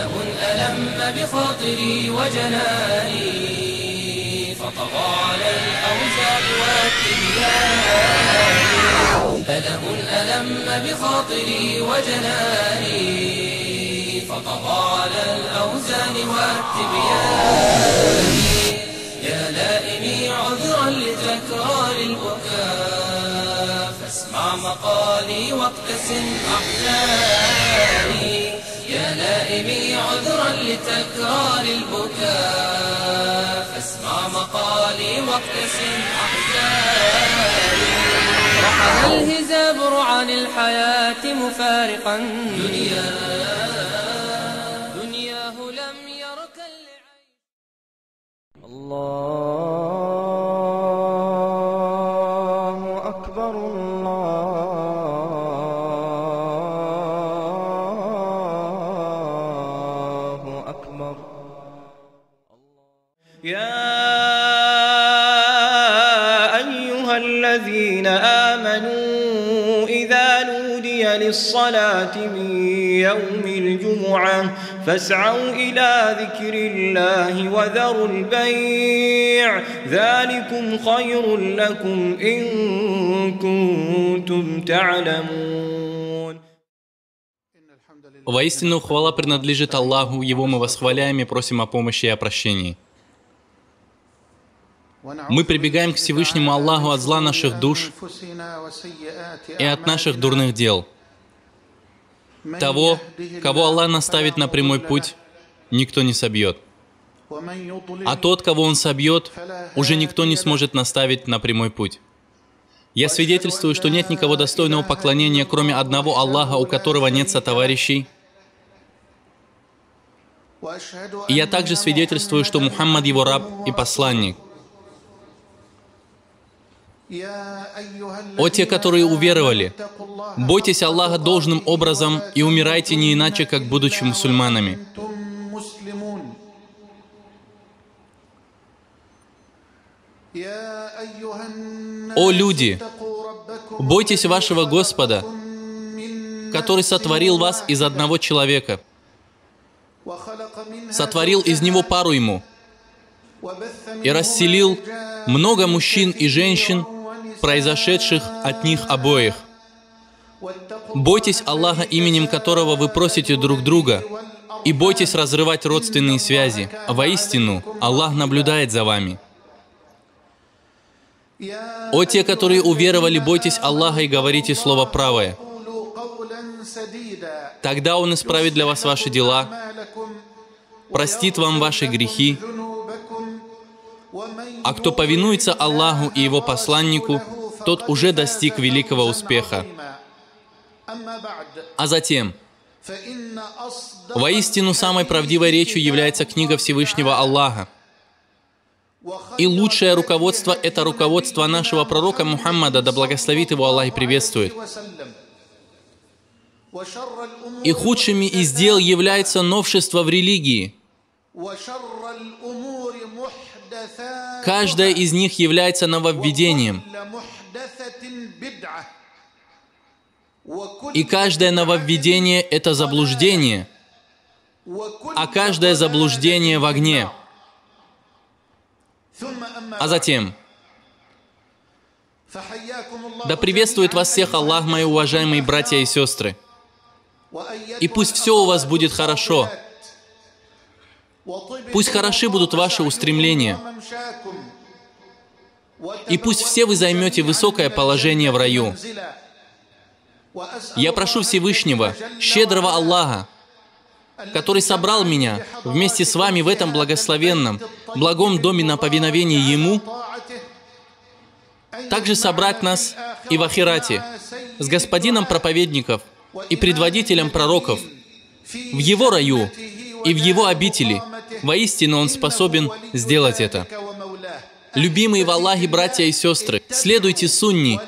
ألم ألم بخاطري وجناني فطغى على الأوزان والتبيان. ألم ألم بخاطري وجناني فطغى على الأوزان والتبيان. يا لائمي عذرا لتكرار البكاء فاسمع مقالي واقتسم أحزاني. يا لائمي عذرا لتكرار البكاء فاسمع مقالي واقتسم أحزاني. رحل الهزابر عن الحياة مفارقا دنياه لم يرك العيش. الله أكبر الله أكبر. يا أيها الذين آمنوا إذا نودي للصلاة من يوم الجمعة فاسعوا إلى ذكر الله وذروا البيع ذلكم خير لكم إن كنتم تعلمون. Воистину, хвала принадлежит Аллаху, Его мы восхваляем и просим о помощи и о прощении. Мы прибегаем к Всевышнему Аллаху от зла наших душ и от наших дурных дел. Того, кого Аллах наставит на прямой путь, никто не собьет. А тот, кого Он собьет, уже никто не сможет наставить на прямой путь. Я свидетельствую, что нет никого достойного поклонения, кроме одного Аллаха, у которого нет сотоварищей. И я также свидетельствую, что Мухаммад Его раб и посланник. О те, которые уверовали, бойтесь Аллаха должным образом и умирайте не иначе, как будучи мусульманами. О люди, бойтесь вашего Господа, который сотворил вас из одного человека, сотворил из него пару ему и расселил много мужчин и женщин, произошедших от них обоих. Бойтесь Аллаха, именем которого вы просите друг друга, и бойтесь разрывать родственные связи. Воистину, Аллах наблюдает за вами. О те, которые уверовали, бойтесь Аллаха и говорите слово правое. Тогда Он исправит для вас ваши дела, простит вам ваши грехи. А кто повинуется Аллаху и Его посланнику, тот уже достиг великого успеха. А затем, воистину самой правдивой речью является книга Всевышнего Аллаха. И лучшее руководство — это руководство нашего пророка Мухаммада, да благословит его Аллах и приветствует. И худшими из дел является новшество в религии. Каждое из них является нововведением. И каждое нововведение — это заблуждение, а каждое заблуждение в огне. А затем, да приветствует вас всех Аллах, мои уважаемые братья и сестры. И пусть все у вас будет хорошо. Пусть хороши будут ваши устремления. И пусть все вы займете высокое положение в раю. Я прошу Всевышнего, щедрого Аллаха, который собрал меня вместе с вами в этом благословенном, благом доме на повиновение Ему, также собрать нас и в ахирате с господином проповедников и предводителем пророков в Его раю и в Его обители. Воистину Он способен сделать это. Любимые в Аллахе братья и сестры, следуйте сунне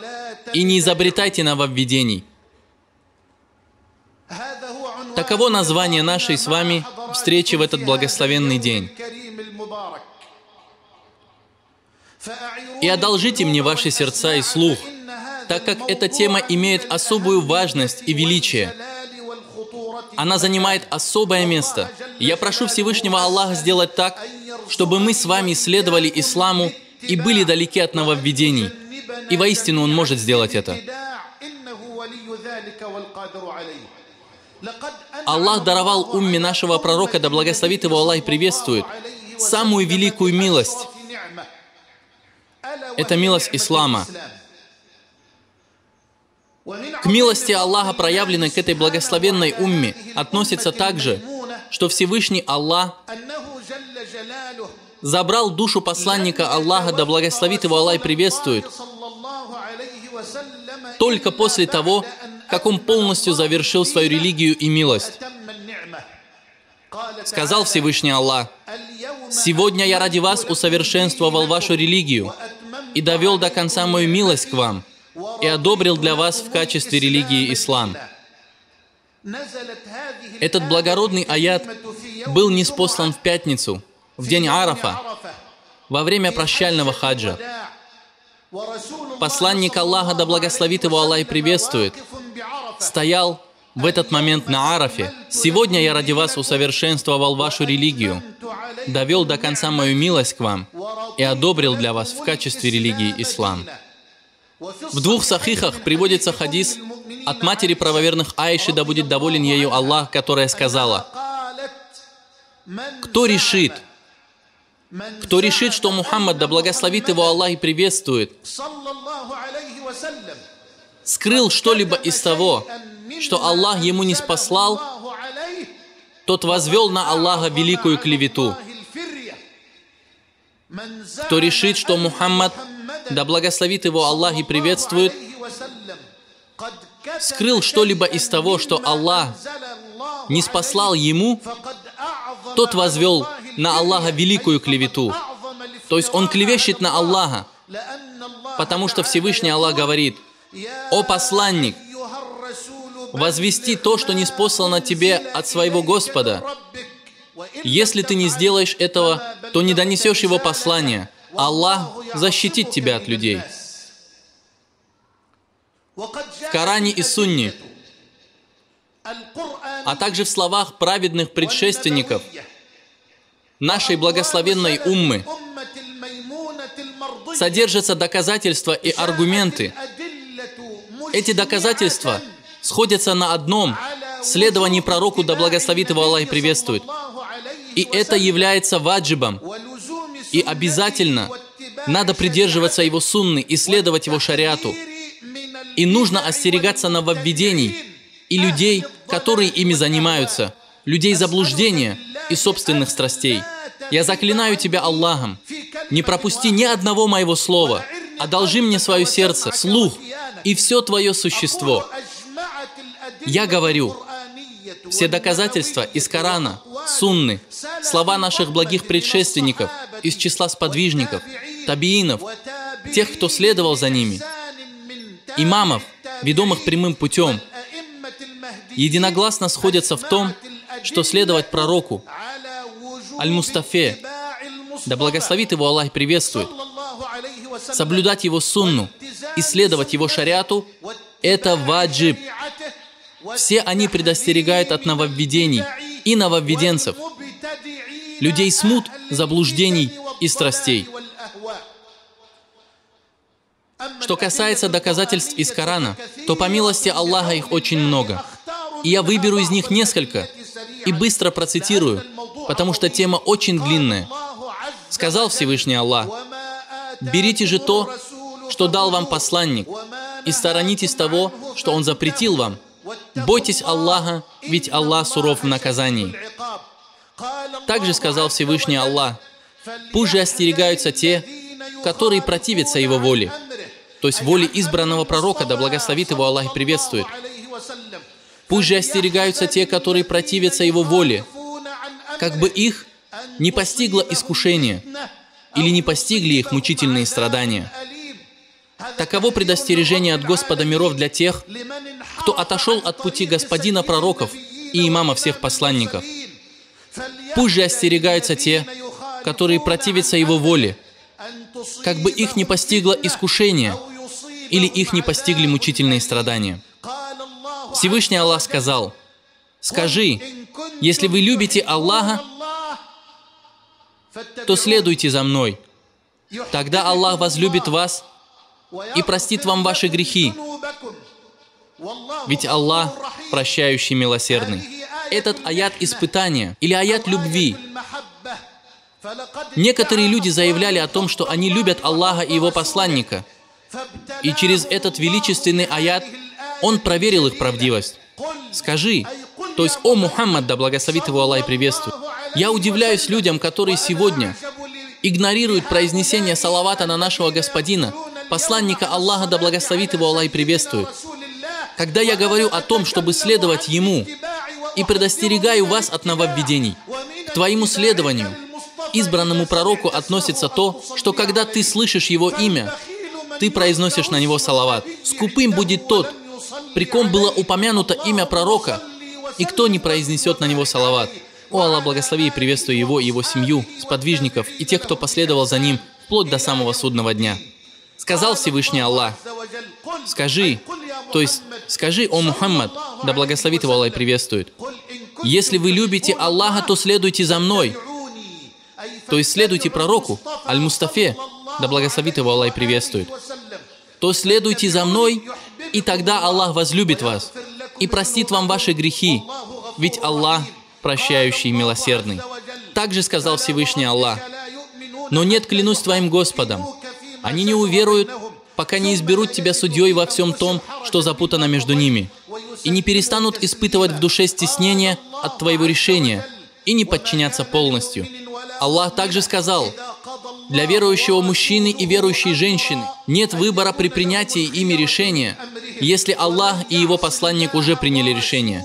и не изобретайте нововведений. Таково название нашей с вами встречи в этот благословенный день. И одолжите мне ваши сердца и слух, так как эта тема имеет особую важность и величие. Она занимает особое место. Я прошу Всевышнего Аллаха сделать так, чтобы мы с вами следовали исламу и были далеки от нововведений. И воистину Он может сделать это. Аллах даровал умме нашего пророка, да благословит его Аллах и приветствует, самую великую милость. Это милость ислама. К милости Аллаха, проявленной к этой благословенной умме, относится также, что Всевышний Аллах забрал душу посланника Аллаха, да благословит его Аллах и приветствует, только после того, как он полностью завершил свою религию и милость. Сказал Всевышний Аллах: «Сегодня я ради вас усовершенствовал вашу религию и довел до конца мою милость к вам и одобрил для вас в качестве религии ислам». Этот благородный аят был ниспослан в пятницу, в день Арафа, во время прощального хаджа. Посланник Аллаха, да благословит его Аллах и приветствует, стоял в этот момент на Арафе. «Сегодня я ради вас усовершенствовал вашу религию, довел до конца мою милость к вам и одобрил для вас в качестве религии ислам». В двух сахихах приводится хадис от матери правоверных Аиши, да будет доволен ею Аллах, которая сказала: «Кто решит, что Мухаммад, да благословит его Аллах и приветствует, скрыл что-либо из того, что Аллах ему не спаслал, тот возвел на Аллаха великую клевету. Кто решит, что Мухаммад, да благословит его Аллах и приветствует, скрыл что-либо из того, что Аллах не спаслал ему, тот возвел на Аллаха великую клевету». То есть он клевещет на Аллаха, потому что Всевышний Аллах говорит: «О посланник, возвести то, что ниспослано тебе от своего Господа. Если ты не сделаешь этого, то не донесешь его послание. Аллах защитит тебя от людей». В Коране и Сунне, а также в словах праведных предшественников нашей благословенной уммы содержатся доказательства и аргументы. Эти доказательства сходятся на одном — следовании пророку, да благословит его Аллах и приветствует. И это является ваджибом. И обязательно надо придерживаться его сунны и следовать его шариату. И нужно остерегаться нововведений и людей, которые ими занимаются, людей заблуждения и собственных страстей. Я заклинаю тебя Аллахом, не пропусти ни одного моего слова, одолжи мне свое сердце, слух и все твое существо. Я говорю, все доказательства из Корана, Сунны, слова наших благих предшественников из числа сподвижников, табиинов, тех, кто следовал за ними, имамов, ведомых прямым путем, единогласно сходятся в том, что следовать пророку, Аль-Мустафе, да благословит его Аллах и приветствует, соблюдать его сунну и следовать его шариату — это ваджиб. Все они предостерегают от нововведений и нововведенцев, людей смут, заблуждений и страстей. Что касается доказательств из Корана, то по милости Аллаха их очень много. И я выберу из них несколько и быстро процитирую, потому что тема очень длинная. Сказал Всевышний Аллах: «Берите же то, что дал вам посланник, и сторонитесь того, что он запретил вам. Бойтесь Аллаха, ведь Аллах суров в наказании». Также сказал Всевышний Аллах: «Пусть же остерегаются те, которые противятся его воле», то есть воле избранного пророка, да благословит его Аллах и приветствует. «Пусть же остерегаются те, которые противятся его воле, как бы их не постигло искушение или не постигли их мучительные страдания». Таково предостережение от Господа миров для тех, кто отошел от пути господина пророков и имама всех посланников. Пусть же остерегаются те, которые противятся его воле, как бы их не постигло искушение или их не постигли мучительные страдания. Всевышний Аллах сказал: Скажи, если вы любите Аллаха, то следуйте за мной. Тогда Аллах возлюбит вас и простит вам ваши грехи. Ведь Аллах прощающий, милосердный. Этот аят испытания или аят любви. Некоторые люди заявляли о том, что они любят Аллаха и Его посланника. И через этот величественный аят Он проверил их правдивость. Скажи, то есть, о Мухаммад, да благословит его Аллах и приветствует. Я удивляюсь людям, которые сегодня игнорируют произнесение салавата на нашего Господина, посланника Аллаха, да благословит его Аллах и приветствует. Когда я говорю о том, чтобы следовать Ему, и предостерегаю вас от нововведений, к твоему следованию, избранному пророку относится то, что когда ты слышишь его имя, ты произносишь на него салават. Скупым будет тот, при ком было упомянуто имя пророка, и кто не произнесет на него салават. О Аллах, благослови и приветствуй его и его семью, сподвижников и тех, кто последовал за ним, вплоть до самого судного дня. Сказал Всевышний Аллах, скажи, то есть скажи, о Мухаммад, да благословит его Аллах и приветствует. Если вы любите Аллаха, то следуйте за мной. То есть следуйте пророку, Аль-Мустафе, да благословит его Аллах и приветствует. То следуйте за мной, и тогда Аллах возлюбит вас и простит вам ваши грехи, ведь Аллах прощающий и милосердный. Также сказал Всевышний Аллах, но нет, клянусь твоим Господом, они не уверуют, пока не изберут тебя судьей во всем том, что запутано между ними, и не перестанут испытывать в душе стеснение от твоего решения и не подчиняться полностью. Аллах также сказал, для верующего мужчины и верующей женщины нет выбора при принятии ими решения, если Аллах и Его посланник уже приняли решение.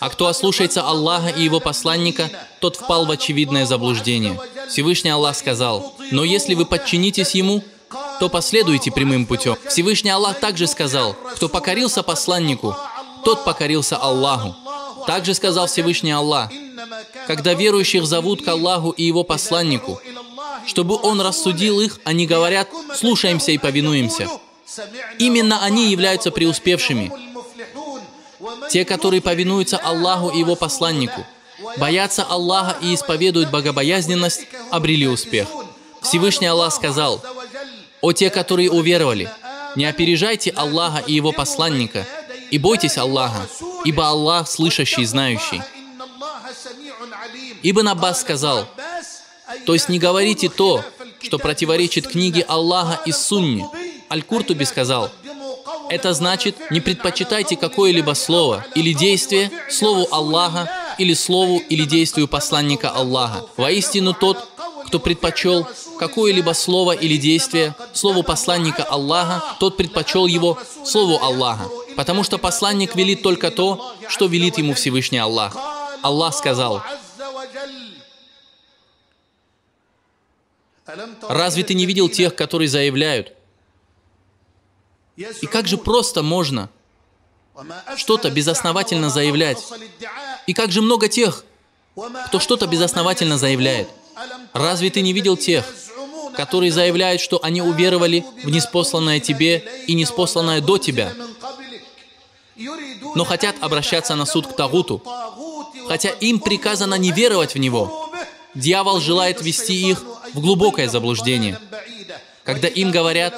А кто ослушается Аллаха и Его посланника, тот впал в очевидное заблуждение. Всевышний Аллах сказал, но если вы подчинитесь Ему, то последуйте прямым путем. Всевышний Аллах также сказал, кто покорился посланнику, тот покорился Аллаху. Также сказал Всевышний Аллах, когда верующих зовут к Аллаху и Его посланнику, чтобы Он рассудил их, они говорят, слушаемся и повинуемся. Именно они являются преуспевшими. Те, которые повинуются Аллаху и Его посланнику, боятся Аллаха и исповедуют богобоязненность, обрели успех. Всевышний Аллах сказал, «О те, которые уверовали, не опережайте Аллаха и Его посланника, и бойтесь Аллаха, ибо Аллах слышащий и знающий». Ибн Аббас сказал, то есть не говорите то, что противоречит книге Аллаха и Сунне. Аль-Куртуби сказал, это значит, не предпочитайте какое-либо слово или действие слову Аллаха или слову или действию посланника Аллаха. Воистину тот, кто предпочел какое-либо слово или действие слову посланника Аллаха, тот предпочел его слову Аллаха, потому что посланник велит только то, что велит ему Всевышний Аллах. Аллах сказал, разве ты не видел тех, которые заявляют? И как же просто можно что-то безосновательно заявлять? И как же много тех, кто что-то безосновательно заявляет? Разве ты не видел тех, которые заявляют, что они уверовали в ниспосланное тебе и ниспосланное до тебя, но хотят обращаться на суд к Тагуту, хотя им приказано не веровать в него? Дьявол желает ввести их в глубокое заблуждение. Когда им говорят,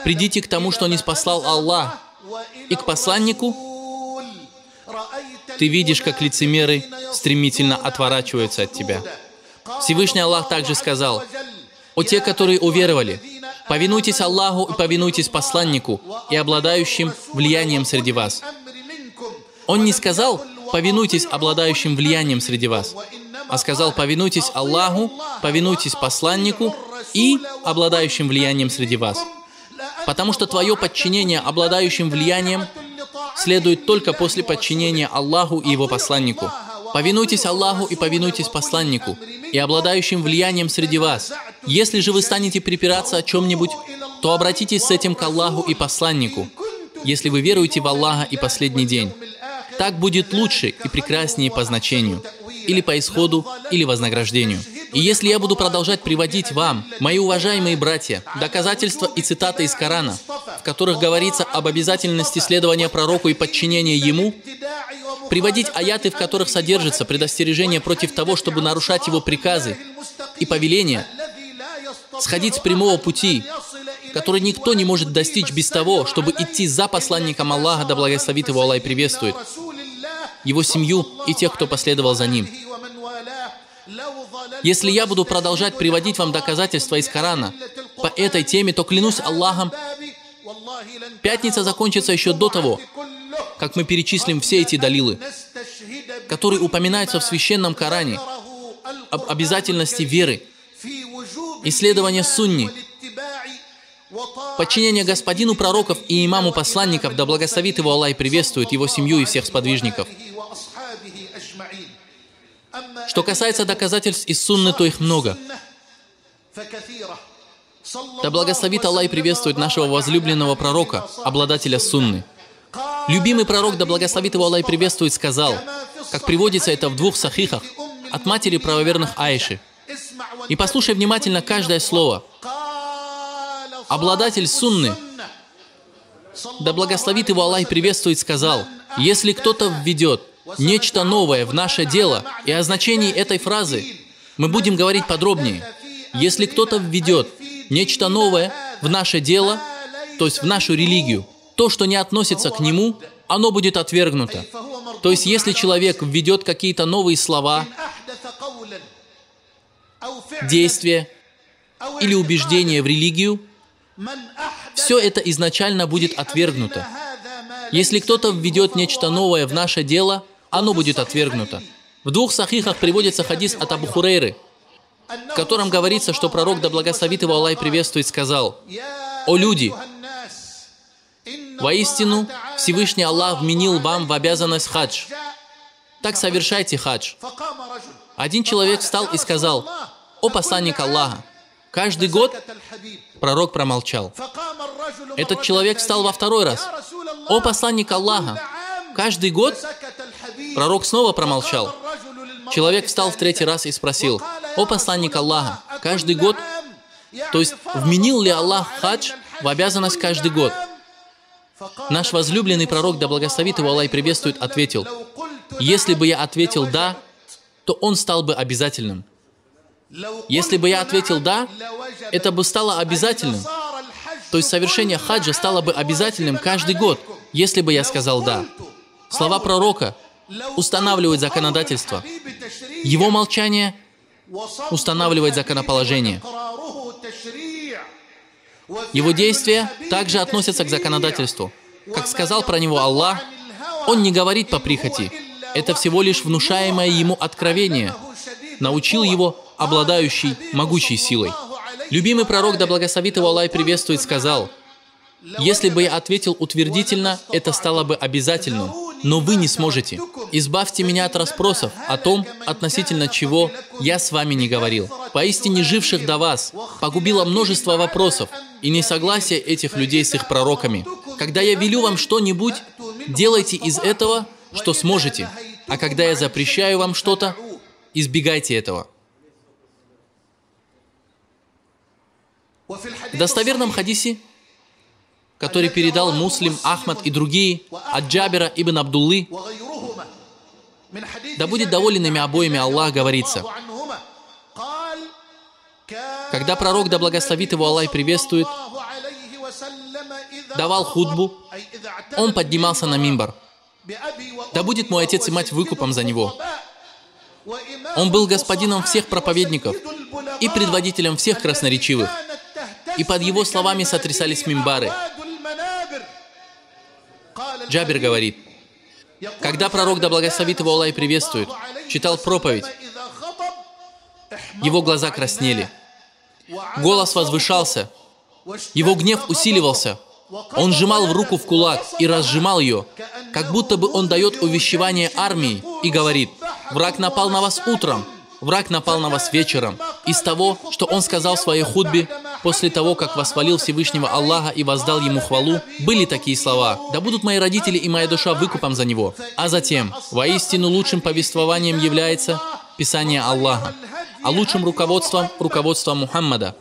придите к тому, что ниспослал Аллах, и к посланнику, ты видишь, как лицемеры стремительно отворачиваются от тебя. Всевышний Аллах также сказал, «О те, которые уверовали, повинуйтесь Аллаху и повинуйтесь посланнику и обладающим влиянием среди вас». Он не сказал, повинуйтесь обладающим влиянием среди вас, а сказал, повинуйтесь Аллаху, повинуйтесь посланнику и обладающим влиянием среди вас. Потому что твое подчинение обладающим влиянием следует только после подчинения Аллаху и Его посланнику. Повинуйтесь Аллаху и повинуйтесь посланнику и обладающим влиянием среди вас. Если же вы станете припираться о чем-нибудь, то обратитесь с этим к Аллаху и посланнику, если вы веруете в Аллаха и последний день. Так будет лучше и прекраснее по значению, или по исходу, или вознаграждению. И если я буду продолжать приводить вам, мои уважаемые братья, доказательства и цитаты из Корана, в которых говорится об обязательности следования пророку и подчинения ему, приводить аяты, в которых содержится предостережение против того, чтобы нарушать его приказы и повеления, сходить с прямого пути, который никто не может достичь без того, чтобы идти за посланником Аллаха, да благословит его Аллах и приветствует, его семью и тех, кто последовал за ним. Если я буду продолжать приводить вам доказательства из Корана по этой теме, то клянусь Аллахом, пятница закончится еще до того, как мы перечислим все эти далилы, которые упоминаются в священном Коране, об обязательности веры, исследования сунни, подчинение господину пророков и имаму посланников, да благословит его Аллах и приветствует его семью и всех сподвижников. Что касается доказательств из сунны, то их много. Да благословит Аллах и приветствует нашего возлюбленного пророка, обладателя сунны. Любимый пророк, да благословит его Аллах и приветствует, сказал, как приводится это в 2 сахихах, от матери правоверных Аиши. И послушай внимательно каждое слово. Обладатель сунны, да благословит его Аллах и приветствует, сказал, если кто-то введет нечто новое в наше дело, и о значении этой фразы мы будем говорить подробнее. Если кто-то введет нечто новое в наше дело, то есть в нашу религию, то, что не относится к нему, оно будет отвергнуто. То есть, если человек введет какие-то новые слова, действия или убеждения в религию, все это изначально будет отвергнуто. Если кто-то введет нечто новое в наше дело, оно будет отвергнуто. В 2 сахихах приводится хадис от Абу Хурейры, в котором говорится, что пророк, да благословит его Аллах и приветствует, сказал: «О люди! Воистину, Всевышний Аллах вменил вам в обязанность хадж. Так совершайте хадж». Один человек встал и сказал: «О посланник Аллаха, каждый год?» Пророк промолчал. Этот человек встал во 2-й раз: «О посланник Аллаха, каждый год?» Пророк снова промолчал. Человек встал в 3-й раз и спросил: «О посланник Аллаха, каждый год?» То есть, вменил ли Аллах хадж в обязанность каждый год? Наш возлюбленный пророк, да благословит его Аллах и приветствует, ответил: «Если бы я ответил «да», то он стал бы обязательным. Если бы я ответил «да», это бы стало обязательным. То есть совершение хаджа стало бы обязательным каждый год, если бы я сказал «да». Слова пророка устанавливают законодательство. Его молчание устанавливает законоположение. Его действия также относятся к законодательству. Как сказал про него Аллах, он не говорит по прихоти. Это всего лишь внушаемое ему откровение. Научил его обладающий могучей силой. Любимый пророк, да благословит его Аллах и приветствует, сказал: «Если бы я ответил утвердительно, это стало бы обязательным, но вы не сможете. Избавьте меня от расспросов о том, относительно чего я с вами не говорил. Поистине живших до вас погубило множество вопросов и несогласие этих людей с их пророками. Когда я велю вам что-нибудь, делайте из этого, что сможете, а когда я запрещаю вам что-то, избегайте этого». В достоверном хадисе, который передал Муслим, Ахмад и другие, от Джабира ибн Абдуллы, да будет доволен ими обоими Аллах, говорится: когда пророк, да благословит его Аллах и приветствует, давал хутбу, он поднимался на мимбар. Да будет мой отец и мать выкупом за него. Он был господином всех проповедников и предводителем всех красноречивых. И под его словами сотрясались мимбары. Джабир говорит: когда пророк, да благословит его Аллах и приветствует, читал проповедь, его глаза краснели, голос возвышался, его гнев усиливался, он сжимал в руку в кулак и разжимал ее, как будто бы он дает увещевание армии и говорит: враг напал на вас утром, враг напал на вас вечером. Из того, что он сказал в своей хутбе, после того, как восхвалил Всевышнего Аллаха и воздал ему хвалу, были такие слова: «Да будут мои родители и моя душа выкупом за него». А затем: «Воистину лучшим повествованием является Писание Аллаха, а лучшим руководством – руководство Мухаммада.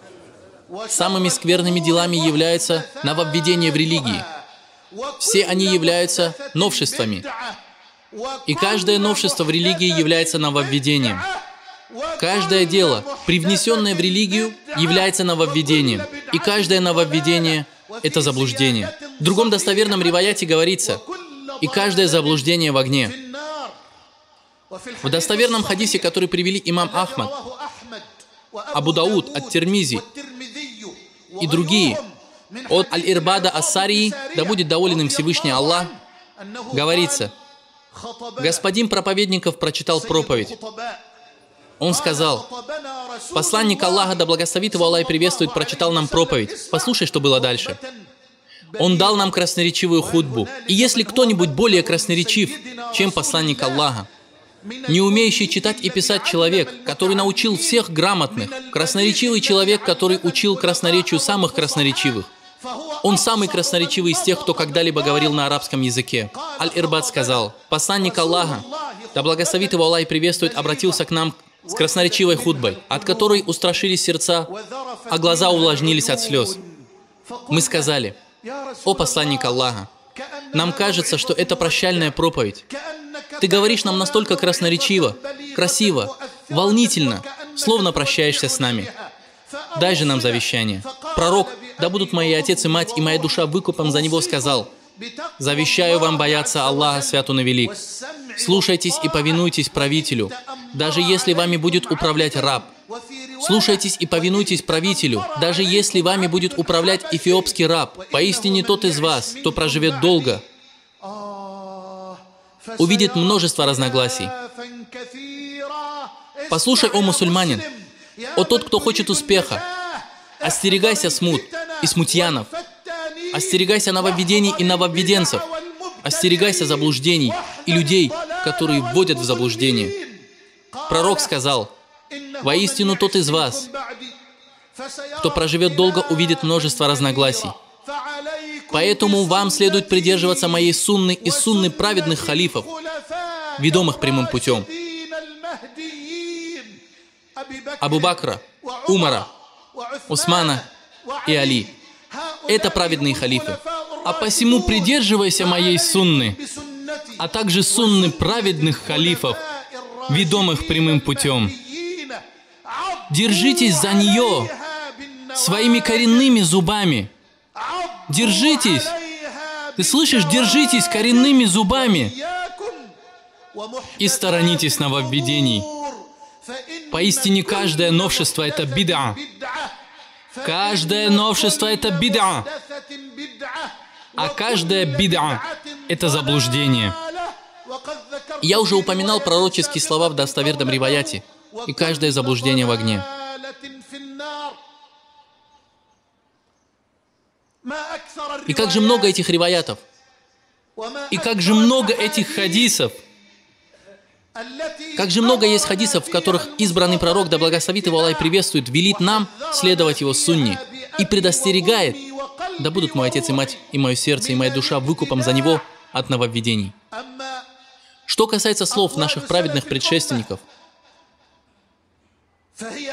Самыми скверными делами является нововведение в религии. Все они являются новшествами. И каждое новшество в религии является нововведением. Каждое дело, привнесенное в религию, является нововведением. И каждое нововведение – это заблуждение. В другом достоверном риваяте говорится: «И каждое заблуждение в огне». В достоверном хадисе, который привели имам Ахмад, Абу Дауд, ат-Тирмизи и другие, от Аль-Ирбада ас-Сарии, да будет доволен им Всевышний Аллах, говорится: господин проповедников прочитал проповедь. Он сказал: посланник Аллаха, да благословит его Аллах и приветствует, прочитал нам проповедь. Послушай, что было дальше. Он дал нам красноречивую хутбу. И если кто-нибудь более красноречив, чем посланник Аллаха, не умеющий читать и писать человек, который научил всех грамотных, красноречивый человек, который учил красноречию самых красноречивых, он самый красноречивый из тех, кто когда-либо говорил на арабском языке. Аль-Ирбад сказал: посланник Аллаха, да благословит его Аллах и приветствует, обратился к нам с красноречивой хутбой, от которой устрашились сердца, а глаза увлажнились от слез. Мы сказали: о посланник Аллаха, нам кажется, что это прощальная проповедь. Ты говоришь нам настолько красноречиво, красиво, волнительно, словно прощаешься с нами. Дай же нам завещание. Пророк, да будут мои отец и мать, и моя душа выкупом за него, сказал: завещаю вам бояться Аллаха, свят он и велик. Слушайтесь и повинуйтесь правителю, даже если вами будет управлять раб. Слушайтесь и повинуйтесь правителю, даже если вами будет управлять эфиопский раб. Поистине тот из вас, кто проживет долго, увидит множество разногласий. Послушай, о мусульманин, о тот, кто хочет успеха, остерегайся смут и смутьянов, остерегайся нововведений и нововведенцев, остерегайся заблуждений и людей, которые вводят в заблуждение. Пророк сказал: воистину тот из вас, кто проживет долго, увидит множество разногласий. Поэтому вам следует придерживаться моей сунны и сунны праведных халифов, ведомых прямым путем. Абу Бакра, Умара, Усмана и Али. Это праведные халифы. А посему придерживайся моей сунны, а также сунны праведных халифов, ведомых прямым путем. Держитесь за нее своими коренными зубами. Держитесь. Ты слышишь? Держитесь коренными зубами. И сторонитесь нововведений. Поистине каждое новшество – это бид'a. Каждое новшество – это бид'a. А каждая бид'a – это заблуждение. Я уже упоминал пророческие слова в достоверном риваяте. И каждое заблуждение в огне. И как же много этих риваятов. И как же много этих хадисов. Как же много есть хадисов, в которых избранный пророк, да благословит его Аллах и приветствует, велит нам следовать его сунне и предостерегает: да будут мой отец и мать, и мое сердце, и моя душа выкупом за него от нововведений. Что касается слов наших праведных предшественников,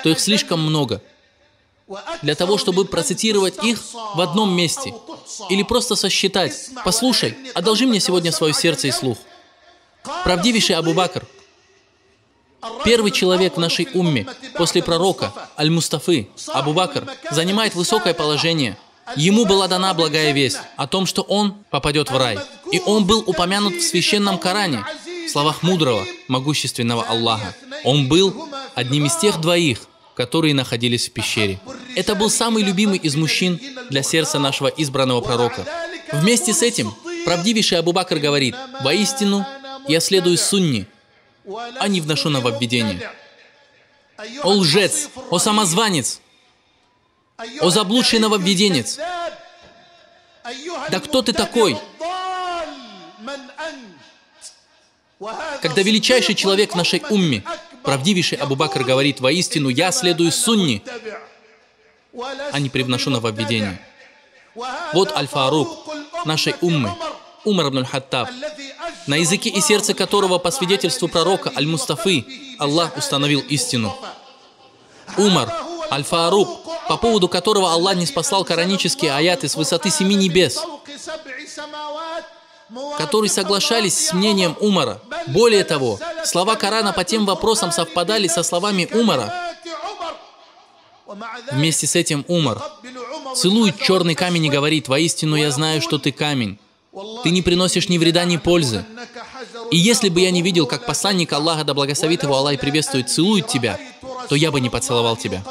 то их слишком много для того, чтобы процитировать их в одном месте или просто сосчитать. Послушай, одолжи мне сегодня свое сердце и слух. Правдивейший Абу Бакр, первый человек в нашей умме после пророка Аль-Мустафы, Абу Бакр, занимает высокое положение. Ему была дана благая весть о том, что он попадет в рай. И он был упомянут в священном Коране, в словах мудрого, могущественного Аллаха. Он был одним из тех двоих, которые находились в пещере. Это был самый любимый из мужчин для сердца нашего избранного пророка. Вместе с этим правдивейший Абу Бакр говорит: воистину, я следую сунне, а не вношу нововведение. О лжец, о самозванец, о заблудший нововведенец! Да кто ты такой? Когда величайший человек в нашей умме, правдивейший Абу Бакр, говорит: воистину, я следую сунне, а не привношу нововведение. Вот Аль-Фарук нашей уммы, Умар ибн Аль-Хаттаб, на языке и сердце которого, по свидетельству пророка Аль-Мустафы, Аллах установил истину. Умар, Аль-Фарук, по поводу которого Аллах ниспослал коранические аяты с высоты 7 небес. которые соглашались с мнением Умара. Более того, слова Корана по тем вопросам совпадали со словами Умара. Вместе с этим Умар целует черный камень и говорит: «Воистину я знаю, что ты камень. Ты не приносишь ни вреда, ни пользы. И если бы я не видел, как посланник Аллаха, да благословит его Аллах и приветствует, целует тебя, то я бы не поцеловал тебя.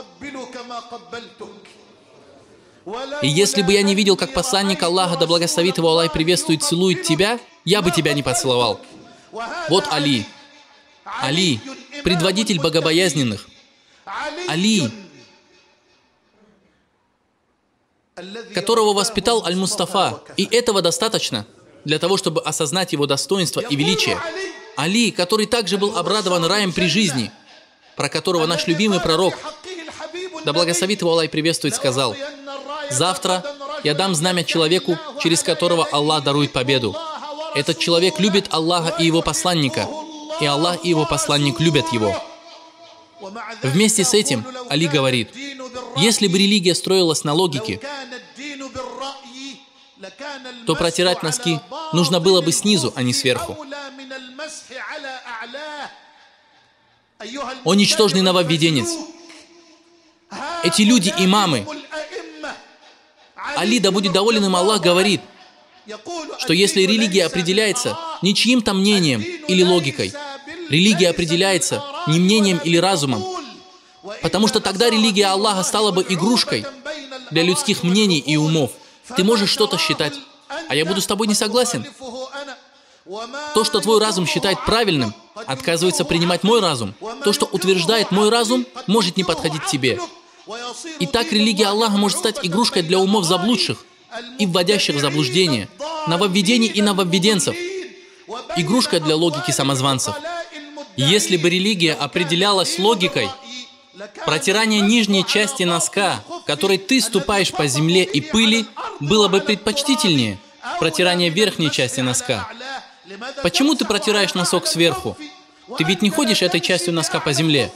И если бы я не видел, как посланник Аллаха, да благословит его Аллах и приветствует, целует тебя, я бы тебя не поцеловал». Вот Али. Али, предводитель богобоязненных. Али, которого воспитал Аль-Мустафа. И этого достаточно для того, чтобы осознать его достоинство и величие. Али, который также был обрадован раем при жизни, про которого наш любимый пророк, да благословит его Аллах и приветствует, сказал: «Завтра я дам знамя человеку, через которого Аллах дарует победу. Этот человек любит Аллаха и его посланника, и Аллах и его посланник любят его». Вместе с этим Али говорит: если бы религия строилась на логике, то протирать носки нужно было бы снизу, а не сверху. О ничтожный нововведенец! Эти люди имамы. Али, да будет доволен им Аллах, говорит, что если религия определяется не чьим-то мнением или логикой, религия определяется не мнением или разумом, потому что тогда религия Аллаха стала бы игрушкой для людских мнений и умов. Ты можешь что-то считать, а я буду с тобой не согласен. То, что твой разум считает правильным, отказывается принимать мой разум. То, что утверждает мой разум, может не подходить тебе. И так религия Аллаха может стать игрушкой для умов заблудших и вводящих в заблуждение, нововведений и нововведенцев, игрушка для логики самозванцев. Если бы религия определялась логикой, протирание нижней части носка, которой ты ступаешь по земле и пыли, было бы предпочтительнее протирания верхней части носка. Почему ты протираешь носок сверху? Ты ведь не ходишь этой частью носка по земле.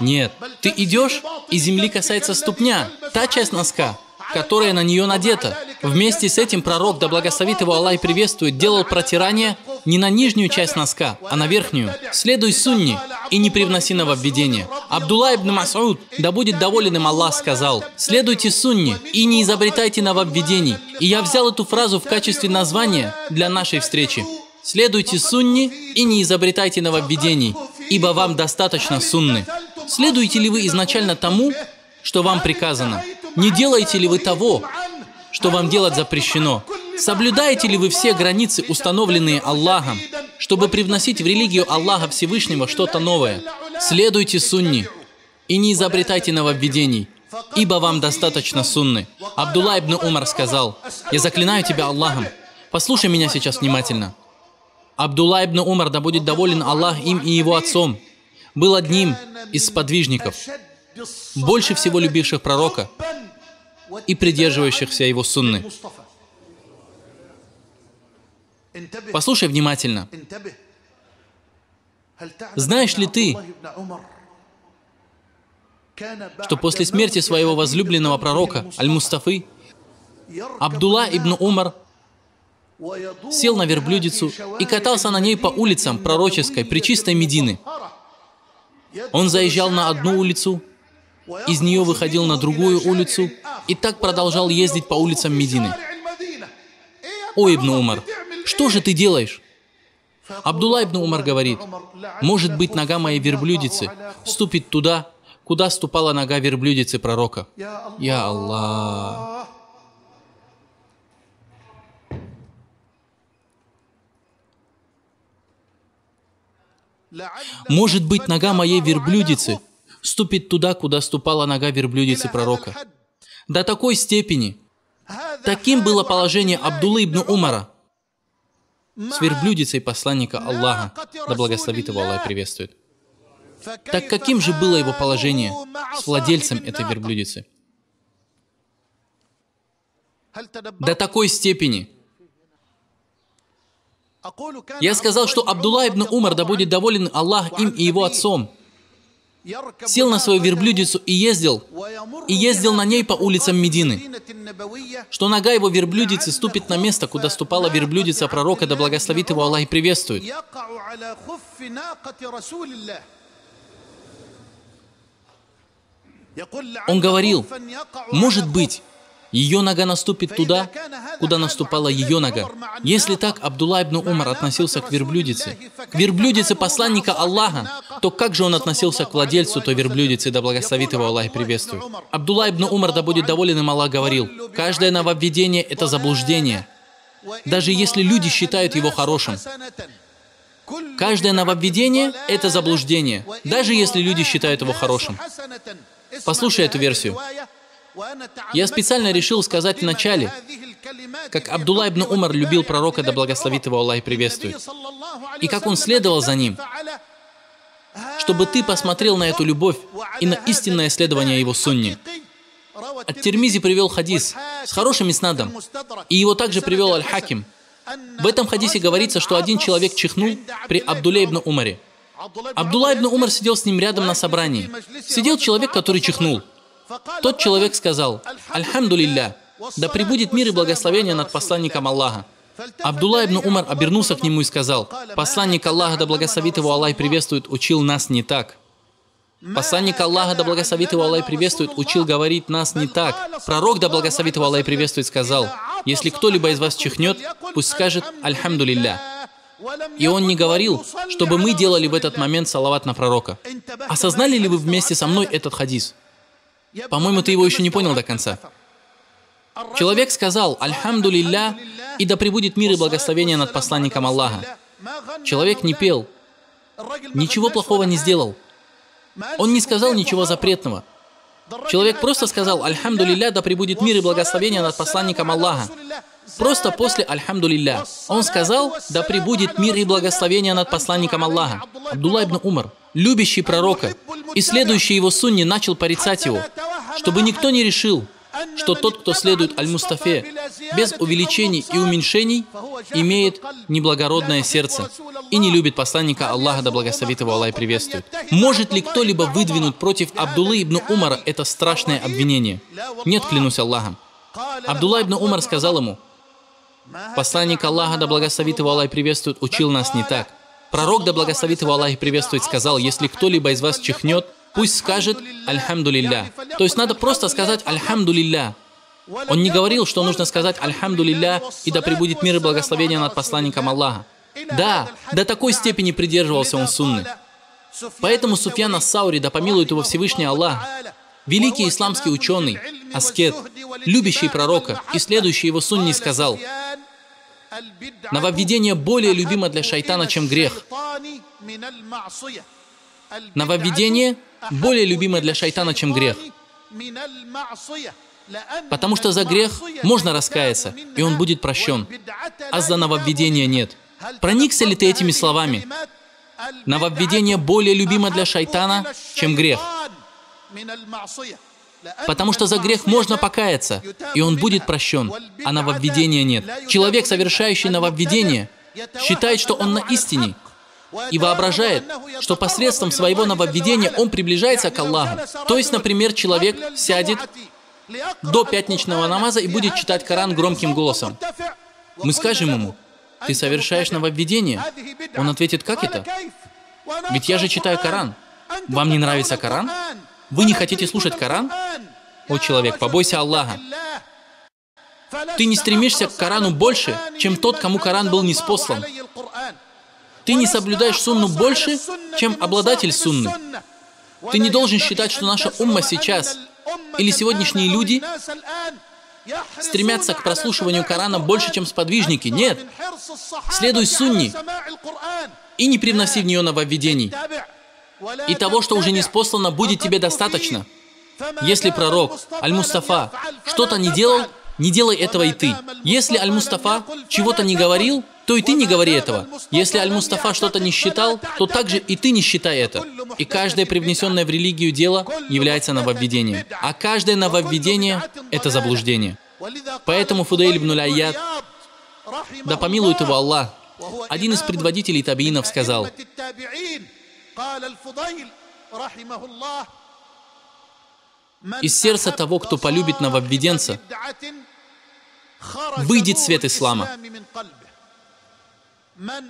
Нет, ты идешь, и земли касается ступня, та часть носка, которая на нее надета. Вместе с этим пророк, да благословит его Аллах и приветствует, делал протирание не на нижнюю часть носка, а на верхнюю. Следуй сунне и не привноси нововведения. Абдулла ибн Мас'уд, да будет доволен им Аллах, сказал: следуйте сунне и не изобретайте нововведений. И я взял эту фразу в качестве названия для нашей встречи. Следуйте сунне и не изобретайте нововведений, ибо вам достаточно сунны. Следуете ли вы изначально тому, что вам приказано? Не делаете ли вы того, что вам делать запрещено? Соблюдаете ли вы все границы, установленные Аллахом, чтобы привносить в религию Аллаха Всевышнего что-то новое? Следуйте сунне и не изобретайте нововведений, ибо вам достаточно сунны. Абдулла ибн Умар сказал: «Я заклинаю тебя Аллахом». Послушай меня сейчас внимательно. Абдулла ибн Умар, да будет доволен Аллах им и его отцом, был одним из сподвижников, больше всего любивших пророка и придерживающихся его сунны. Послушай внимательно. Знаешь ли ты, что после смерти своего возлюбленного пророка Аль-Мустафы, Абдулла ибн Умар сел на верблюдицу и катался на ней по улицам пророческой, пречистой Медины. Он заезжал на одну улицу, из нее выходил на другую улицу и так продолжал ездить по улицам Медины. О, Ибн Умар, что же ты делаешь? Абдулла ибн Умар говорит: может быть, нога моей верблюдицы ступит туда, куда ступала нога верблюдицы пророка. Я Аллах. Может быть, нога моей верблюдицы ступит туда, куда ступала нога верблюдицы пророка. До такой степени, таким было положение Абдуллы ибн Умара с верблюдицей посланника Аллаха, да благословит его Аллах и приветствует. Так каким же было его положение с владельцем этой верблюдицы? До такой степени. Я сказал, что Абдулла ибн Умар, да будет доволен Аллах им и его отцом, сел на свою верблюдицу и ездил на ней по улицам Медины, что нога его верблюдицы ступит на место, куда ступала верблюдица пророка, да благословит его Аллах и приветствует. Он говорил, может быть, ее нога наступит туда, куда наступала ее нога. Если так Абдулла ибн Умар относился к верблюдице посланника Аллаха, то как же он относился к владельцу той верблюдицы, да благословит его Аллах и приветствует? Абдулла ибн Умар, да будет доволен им Аллах, говорил, каждое нововведение – это заблуждение, даже если люди считают его хорошим. Каждое нововведение – это заблуждение, даже если люди считают его хорошим. Послушай эту версию. Я специально решил сказать в начале, как Абдулла ибн Умар любил пророка, да благословит его Аллах и приветствует, и как он следовал за ним, чтобы ты посмотрел на эту любовь и на истинное следование его сунне. Ат-Тирмизи привел хадис с хорошим иснадом, и его также привел Аль-Хаким. В этом хадисе говорится, что один человек чихнул при Абдулле ибн Умаре. Абдулла ибн Умар сидел с ним рядом на собрании. Сидел человек, который чихнул. Тот человек сказал, «Альхамдулилля, да пребудет мир и благословение над посланником Аллаха». Абдулла ибн Умар обернулся к нему и сказал, «Посланник Аллаха, да благословит его Аллах и приветствует, учил нас не так. Посланник Аллаха, да благословит его Аллах и приветствует, учил говорить нас не так. Пророк, да благословит его Аллах и приветствует, сказал, если кто-либо из вас чихнет, пусть скажет «Альхамдулилля». И он не говорил, чтобы мы делали в этот момент салават на пророка. Осознали ли вы вместе со мной этот хадис? По-моему, ты его еще не понял до конца. Человек сказал «Альхамдулилля» и да пребудет мир и благословение над посланником Аллаха. Человек не пел, ничего плохого не сделал. Он не сказал ничего запретного. Человек просто сказал «Альхамдулилля, да пребудет мир и благословение над посланником Аллаха». Просто после «Альхамдулилля». Он сказал «Да пребудет мир и благословение над посланником Аллаха». Абдулла ибн Умар, любящий пророка и следующий его сунне, начал порицать его, чтобы никто не решил, что тот, кто следует Аль-Мустафе без увеличений и уменьшений, имеет неблагородное сердце и не любит посланника Аллаха, да благословит его Аллах и приветствует. Может ли кто-либо выдвинуть против Абдуллы ибн Умара это страшное обвинение? Нет, клянусь Аллахом. Абдулла ибн Умар сказал ему, посланник Аллаха, да благословит его Аллах и приветствует, учил нас не так. Пророк, да благословит его Аллах и приветствует, сказал, если кто-либо из вас чихнет, пусть скажет «Альхамдулилля». То есть надо просто сказать «Альхамдулилля». Он не говорил, что нужно сказать «Альхамдулилля» и да пребудет мир и благословение над посланником Аллаха. Да, до такой степени придерживался он сунны. Поэтому Суфьян ас-Саури, да помилует его Всевышний Аллах, великий исламский ученый, аскет, любящий пророка и следующий его сунне, сказал, нововведение более любимо для шайтана, чем грех. Нововведение более любимо для шайтана, чем грех. Потому что за грех можно раскаяться, и он будет прощен, а за нововведение нет. Проникся ли ты этими словами? Нововведение более любимо для шайтана, чем грех. Потому что за грех можно покаяться, и он будет прощен, а нововведения нет. Человек, совершающий нововведение, считает, что он на истине, и воображает, что посредством своего нововведения он приближается к Аллаху. То есть, например, человек сядет до пятничного намаза и будет читать Коран громким голосом. Мы скажем ему, ты совершаешь нововведение. Он ответит, как это? Ведь я же читаю Коран. Вам не нравится Коран? Вы не хотите слушать Коран? О, человек, побойся Аллаха. Ты не стремишься к Корану больше, чем тот, кому Коран был ниспослан. Ты не соблюдаешь сунну больше, чем обладатель сунны. Ты не должен считать, что наша умма сейчас или сегодняшние люди стремятся к прослушиванию Корана больше, чем сподвижники. Нет. Следуй сунне и не привноси в нее нововведений. И того, что уже ниспослано, будет тебе достаточно. Если пророк, Аль-Мустафа, что-то не делал, не делай этого и ты. Если Аль-Мустафа чего-то не говорил, то и ты не говори этого. Если Аль-Мустафа что-то не считал, то также и ты не считай это. И каждое привнесенное в религию дело является нововведением. А каждое нововведение – это заблуждение. Поэтому Фудейль ибн Аль-Айяд, да помилует его Аллах, один из предводителей табиинов сказал, Из сердца того, кто полюбит нововведенца, выйдет свет ислама.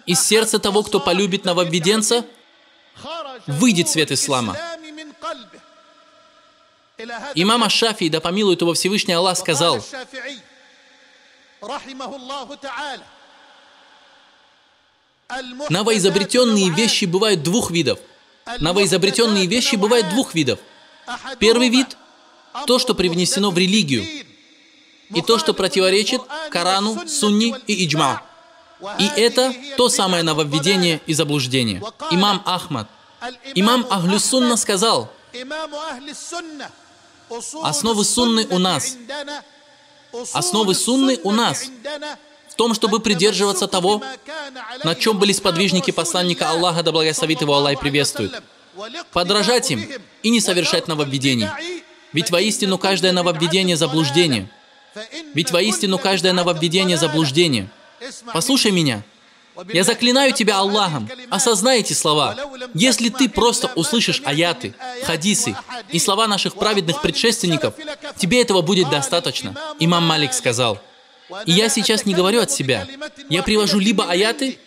Из сердца того, кто полюбит нововведенца, выйдет свет ислама. Имам Аш-Шафии, да помилует его Всевышний Аллах, сказал: новоизобретенные вещи бывают двух видов. Новоизобретенные вещи бывают двух видов. Первый вид – то, что привнесено в религию, и то, что противоречит Корану, Сунне и Иджма. И это то самое нововведение и заблуждение. Имам Ахмад, имам Ахлюс-Сунна сказал: основы сунны у нас. Основы сунны у нас в том, чтобы придерживаться того, на чем были сподвижники посланника Аллаха, да благословит его Аллах и приветствует. Подражать им и не совершать нововведений. Ведь воистину каждое нововведение – заблуждение. Ведь воистину каждое нововведение – заблуждение. Послушай меня. Я заклинаю тебя Аллахом, осознай эти слова. Если ты просто услышишь аяты, хадисы и слова наших праведных предшественников, тебе этого будет достаточно. Имам Малик сказал. И я сейчас не говорю от себя. Я привожу либо аяты,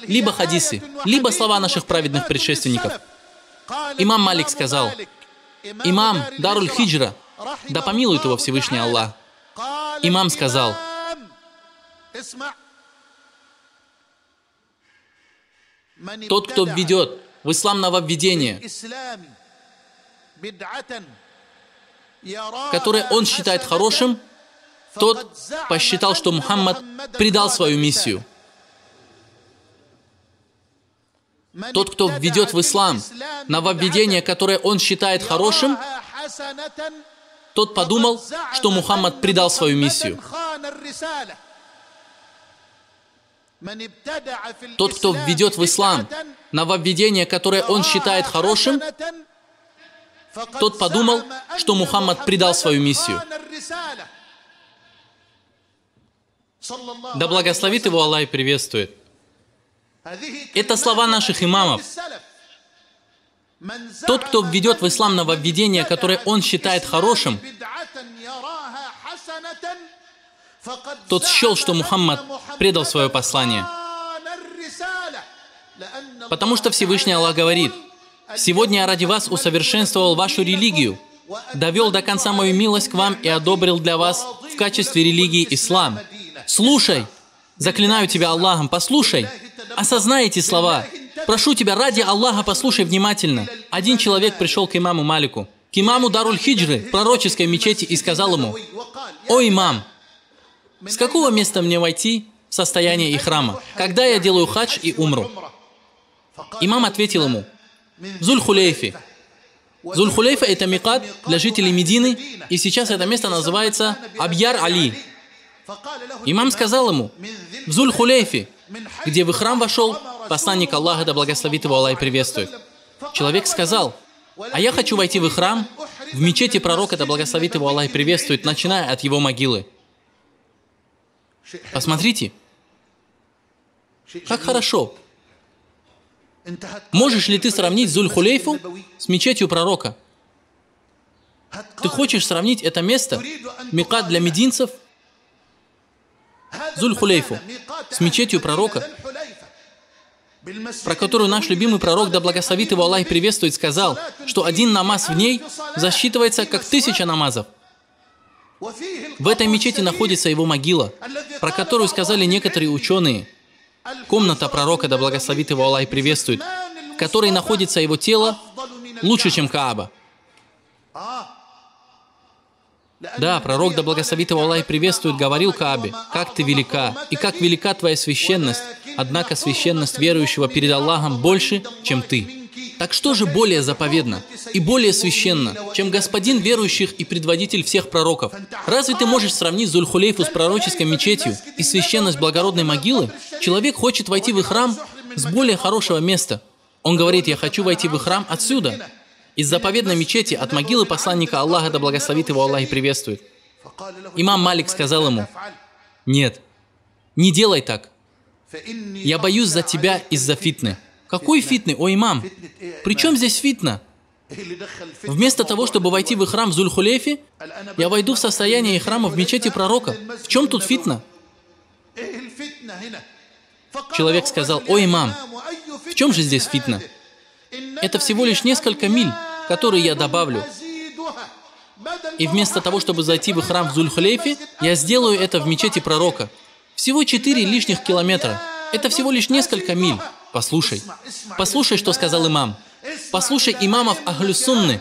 либо хадисы, либо слова наших праведных предшественников. Имам Малик сказал. Имам Даруль-Хиджра, да помилует его Всевышний Аллах. Имам сказал: тот, кто введет в ислам нововведение, которое он считает хорошим, тот посчитал, что Мухаммад предал свою миссию. Тот, кто введет в ислам нововведение, которое он считает хорошим, тот подумал, что Мухаммад предал свою миссию. Тот, кто введет в ислам нововведение, которое он считает хорошим, тот подумал, что Мухаммад предал свою миссию. Да благословит его Аллах и приветствует. Это слова наших имамов. Тот, кто введет в ислам нововведение, которое он считает хорошим, тот счел, что Мухаммад предал свое послание. Потому что Всевышний Аллах говорит: «Сегодня я ради вас усовершенствовал вашу религию, довел до конца мою милость к вам и одобрил для вас в качестве религии ислам». Слушай, заклинаю тебя Аллахом, послушай, осознай эти слова. Прошу тебя, ради Аллаха, послушай внимательно. Один человек пришел к имаму Малику, к имаму Даруль-Хиджры, пророческой мечети, и сказал ему: «О имам, с какого места мне войти в состояние ихрама, когда я делаю хадж и умру?» Имам ответил ему: «Зуль-Хулейфи». Зуль-Хулейфа – это микат для жителей Медины, и сейчас это место называется Абьяр-Али. Имам сказал ему: «В Зуль-Хулейфе, где в храм вошел посланник Аллаха, да благословит его Аллах и приветствует». Человек сказал: «А я хочу войти в храм, в мечети пророка, да благословит его Аллах и приветствует, начиная от его могилы». Посмотрите, как хорошо. Можешь ли ты сравнить Зуль-Хулейфу с мечетью пророка? Ты хочешь сравнить это место, микат для мединцев, Зуль-Хулейфу, с мечетью пророка, про которую наш любимый пророк, да благословит его Аллах и приветствует, сказал, что один намаз в ней засчитывается как 1000 намазов. В этой мечети находится его могила, про которую сказали некоторые ученые: комната пророка, да благословит его Аллах и приветствует, в которой находится его тело, лучше, чем Кааба. Да, пророк, да благословит его Аллах и приветствует, говорил Каабе: «Как ты велика, и как велика твоя священность, однако священность верующего перед Аллахом больше, чем ты». Так что же более заповедно и более священно, чем господин верующих и предводитель всех пророков? Разве ты можешь сравнить Зуль-Хулейфу с пророческой мечетью и священность благородной могилы? Человек хочет войти в храм с более хорошего места. Он говорит: «Я хочу войти в храм отсюда, из заповедной мечети, от могилы посланника Аллаха, да благословит его Аллах и приветствует». Имам Малик сказал ему: «Нет, не делай так. Я боюсь за тебя из-за фитны». Какой фитны, о имам? Причем здесь фитна? Вместо того, чтобы войти в ихрам в Зуль-Хулейфе, я войду в состояние ихрама в мечети пророка. В чем тут фитна? Человек сказал: «О, имам, в чем же здесь фитна? Это всего лишь несколько миль, которые я добавлю. И вместо того, чтобы зайти в ихрам в Зуль-Хулейфе, я сделаю это в мечети пророка. Всего 4 лишних километра. Это всего лишь несколько миль. Послушай. Послушай, что сказал имам. Послушай имамов Ахлю-Сунны.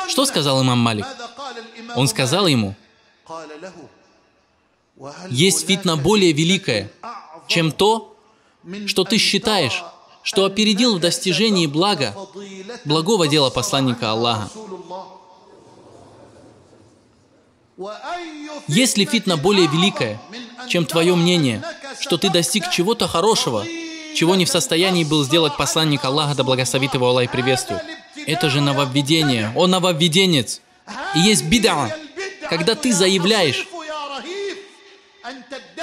Что сказал имам Малик? Он сказал ему: есть фитна более великая, чем то, что ты считаешь, что опередил в достижении блага, благого дела посланника Аллаха. Есть ли фитна более великая, чем твое мнение, что ты достиг чего-то хорошего, чего не в состоянии был сделать посланник Аллаха, да благословит его Аллах и приветствует? Это же нововведение. О, нововведенец! И есть бида, когда ты заявляешь,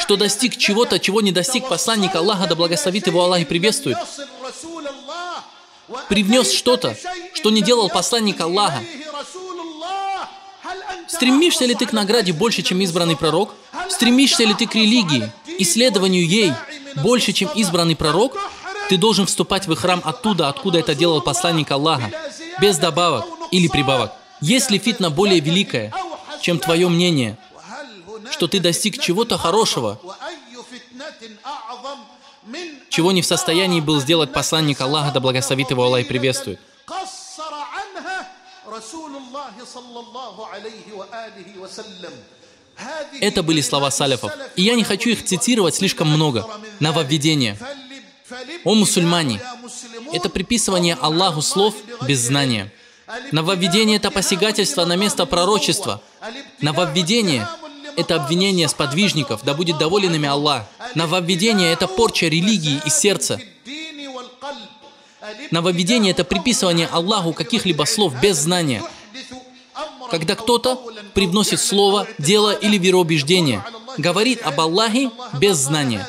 что достиг чего-то, чего не достиг посланник Аллаха, да благословит его Аллах и приветствует. Привнес что-то, что не делал посланник Аллаха. Стремишься ли ты к награде больше, чем избранный пророк? Стремишься ли ты к религии, исследованию ей больше, чем избранный пророк? Ты должен вступать в ихрам оттуда, откуда это делал посланник Аллаха, без добавок или прибавок. Есть ли фитна более великая, чем твое мнение, что ты достиг чего-то хорошего, чего не в состоянии был сделать посланник Аллаха, да благословит его Аллах и приветствует? Это были слова саляфов. И я не хочу их цитировать слишком много. Нововведение. О, мусульмане! Это приписывание Аллаху слов без знания. Нововведение – это посягательство на место пророчества. Нововведение – это обвинение сподвижников, да будет доволен ими Аллах. Нововведение – это порча религии и сердца. Нововведение – это приписывание Аллаху каких-либо слов без знания. Когда кто-то привносит слово, дело или вероубеждение, говорит об Аллахе без знания.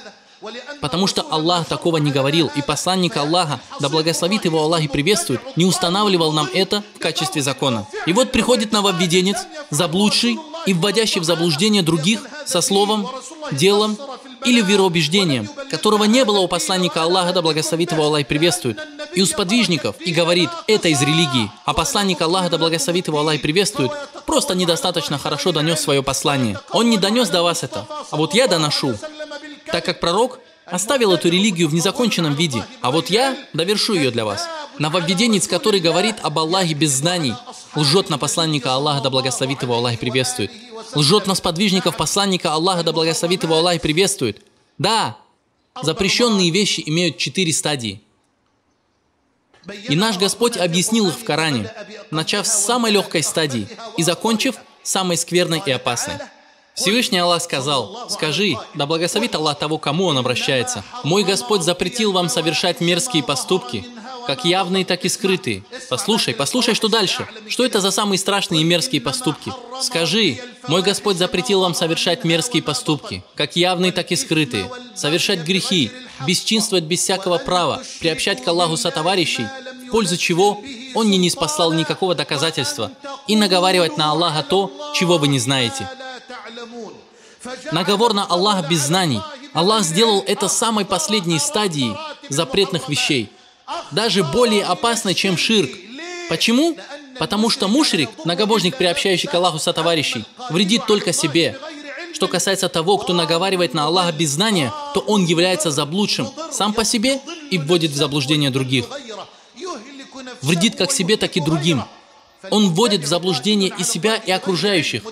Потому что Аллах такого не говорил, и посланник Аллаха, да благословит его Аллах и приветствует, не устанавливал нам это в качестве закона. И вот приходит нововведенец, заблудший и вводящий в заблуждение других со словом, делом или вероубеждением, которого не было у посланника Аллаха, да благословит его Аллах и приветствует, и у сподвижников, и говорит: это из религии, а посланник Аллаха, да благословит его Аллах и приветствует, просто недостаточно хорошо донес свое послание. Он не донес до вас это, а вот я доношу, так как пророк оставил эту религию в незаконченном виде, а вот я довершу ее для вас. Нововведенец, который говорит об Аллахе без знаний, лжет на посланника Аллаха, да благословит его Аллах и приветствует. Лжет на сподвижников посланника Аллаха, да благословит его Аллах и приветствует. Да, запрещенные вещи имеют 4 стадии. И наш Господь объяснил их в Коране, начав с самой легкой стадии и закончив самой скверной и опасной. Всевышний Аллах сказал: «Скажи, да благословит Аллах того, кому Он обращается. Мой Господь запретил вам совершать мерзкие поступки, как явные, так и скрытые». Послушай, что дальше. Что это за самые страшные и мерзкие поступки? Скажи: «Мой Господь запретил вам совершать мерзкие поступки, как явные, так и скрытые, совершать грехи, бесчинствовать без всякого права, приобщать к Аллаху сотоварищей, в пользу чего Он не ниспослал никакого доказательства, и наговаривать на Аллаха то, чего вы не знаете». Наговор на Аллаха без знаний. Аллах сделал это самой последней стадией запретных вещей, даже более опасной, чем ширк. Почему? Потому что мушрик, многобожник, приобщающий к Аллаху сотоварищей, вредит только себе. Что касается того, кто наговаривает на Аллаха без знания, то он является заблудшим сам по себе и вводит в заблуждение других. Вредит как себе, так и другим. Он вводит в заблуждение и себя, и окружающих.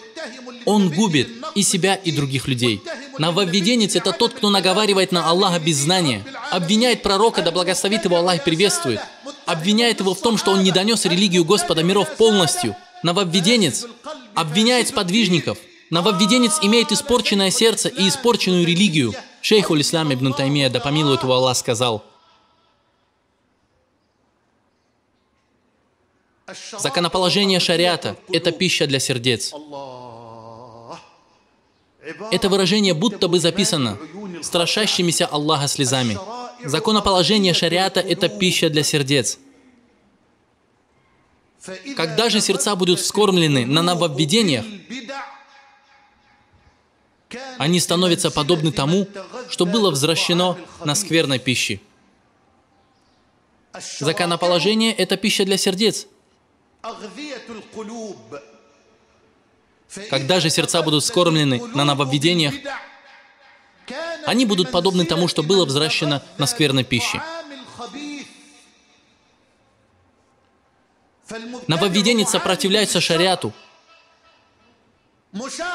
Он губит и себя, и других людей. Нововведенец – это тот, кто наговаривает на Аллаха без знания, обвиняет пророка, да благословит его Аллах и приветствует, обвиняет его в том, что он не донес религию Господа миров полностью. Нововведенец обвиняет сподвижников. Нововведенец имеет испорченное сердце и испорченную религию. Шейх аль-Ислам ибн Таймия, да помилует его Аллах, сказал: законоположение шариата – это пища для сердец. Это выражение будто бы записано страшащимися Аллаха слезами. Законоположение шариата – это пища для сердец. Когда же сердца будут вскормлены на нововведениях, они становятся подобны тому, что было возвращено на скверной пище. Законоположение – это пища для сердец. Когда же сердца будут вскормлены на нововведениях, они будут подобны тому, что было возвращено на скверной пище. Нововведенец сопротивляется шариату,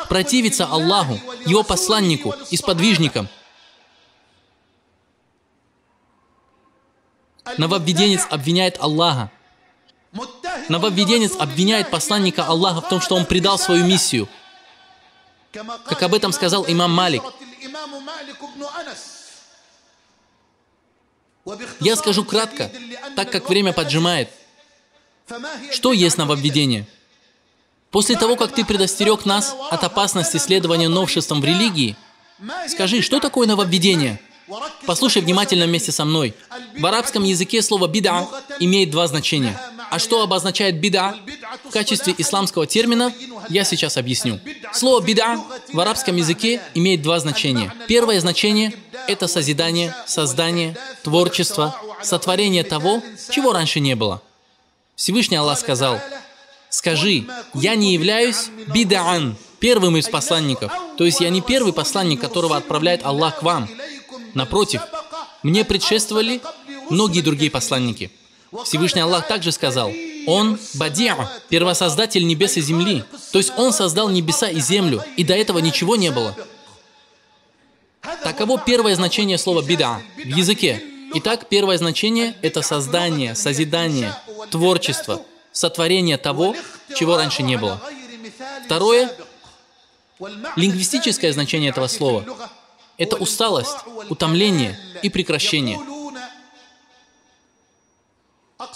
противится Аллаху, Его посланнику и сподвижникам. Нововведенец обвиняет Аллаха. Нововведенец обвиняет посланника Аллаха в том, что он предал свою миссию. Как об этом сказал имам Малик. Я скажу кратко, так как время поджимает. Что есть нововведение? После того, как ты предостерег нас от опасности следования новшествам в религии, скажи, что такое нововведение? Послушай внимательно вместе со мной. В арабском языке слово «бида» имеет два значения. А что обозначает «бида» в качестве исламского термина, я сейчас объясню. Слово «бида» в арабском языке имеет два значения. Первое значение – это созидание, создание, творчество, сотворение того, чего раньше не было. Всевышний Аллах сказал: «Скажи, я не являюсь бидаан, первым из посланников». То есть я не первый посланник, которого отправляет Аллах к вам. Напротив, мне предшествовали многие другие посланники. Всевышний Аллах также сказал: Он бади'а, первосоздатель небес и земли. То есть Он создал небеса и землю, и до этого ничего не было. Таково первое значение слова бида в языке. Итак, первое значение – это создание, созидание, творчество, сотворение того, чего раньше не было. Второе – лингвистическое значение этого слова – это усталость, утомление и прекращение.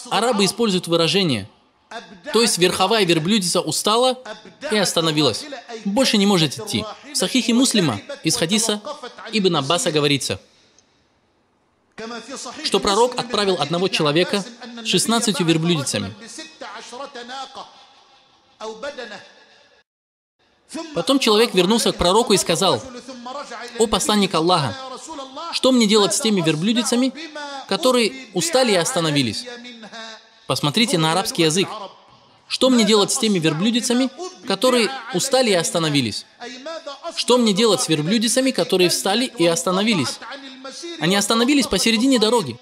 Арабы используют выражение, то есть верховая верблюдица устала и остановилась, больше не может идти. В Сахихе Муслима из хадиса Ибн Аббаса говорится, что пророк отправил одного человека с 16 верблюдицами. Потом человек вернулся к пророку и сказал: «О посланник Аллаха, что мне делать с теми верблюдицами, которые устали и остановились?» Посмотрите на арабский язык. Что мне делать с теми верблюдицами, которые устали и остановились? Что мне делать с верблюдицами, которые встали и остановились? Они остановились посередине дороги.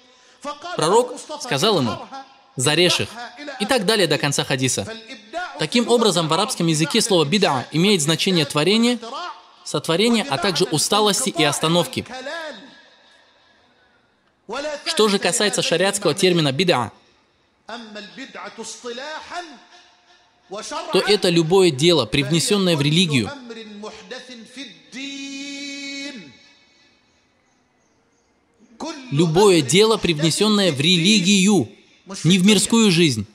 Пророк сказал ему: «Зарежь их». И так далее до конца хадиса. Таким образом, в арабском языке слово «бида» имеет значение творения, сотворения, а также усталости и остановки. Что же касается шариатского термина «бида», то это любое дело, привнесенное в религию. Любое дело, привнесенное в религию, не в мирскую жизнь.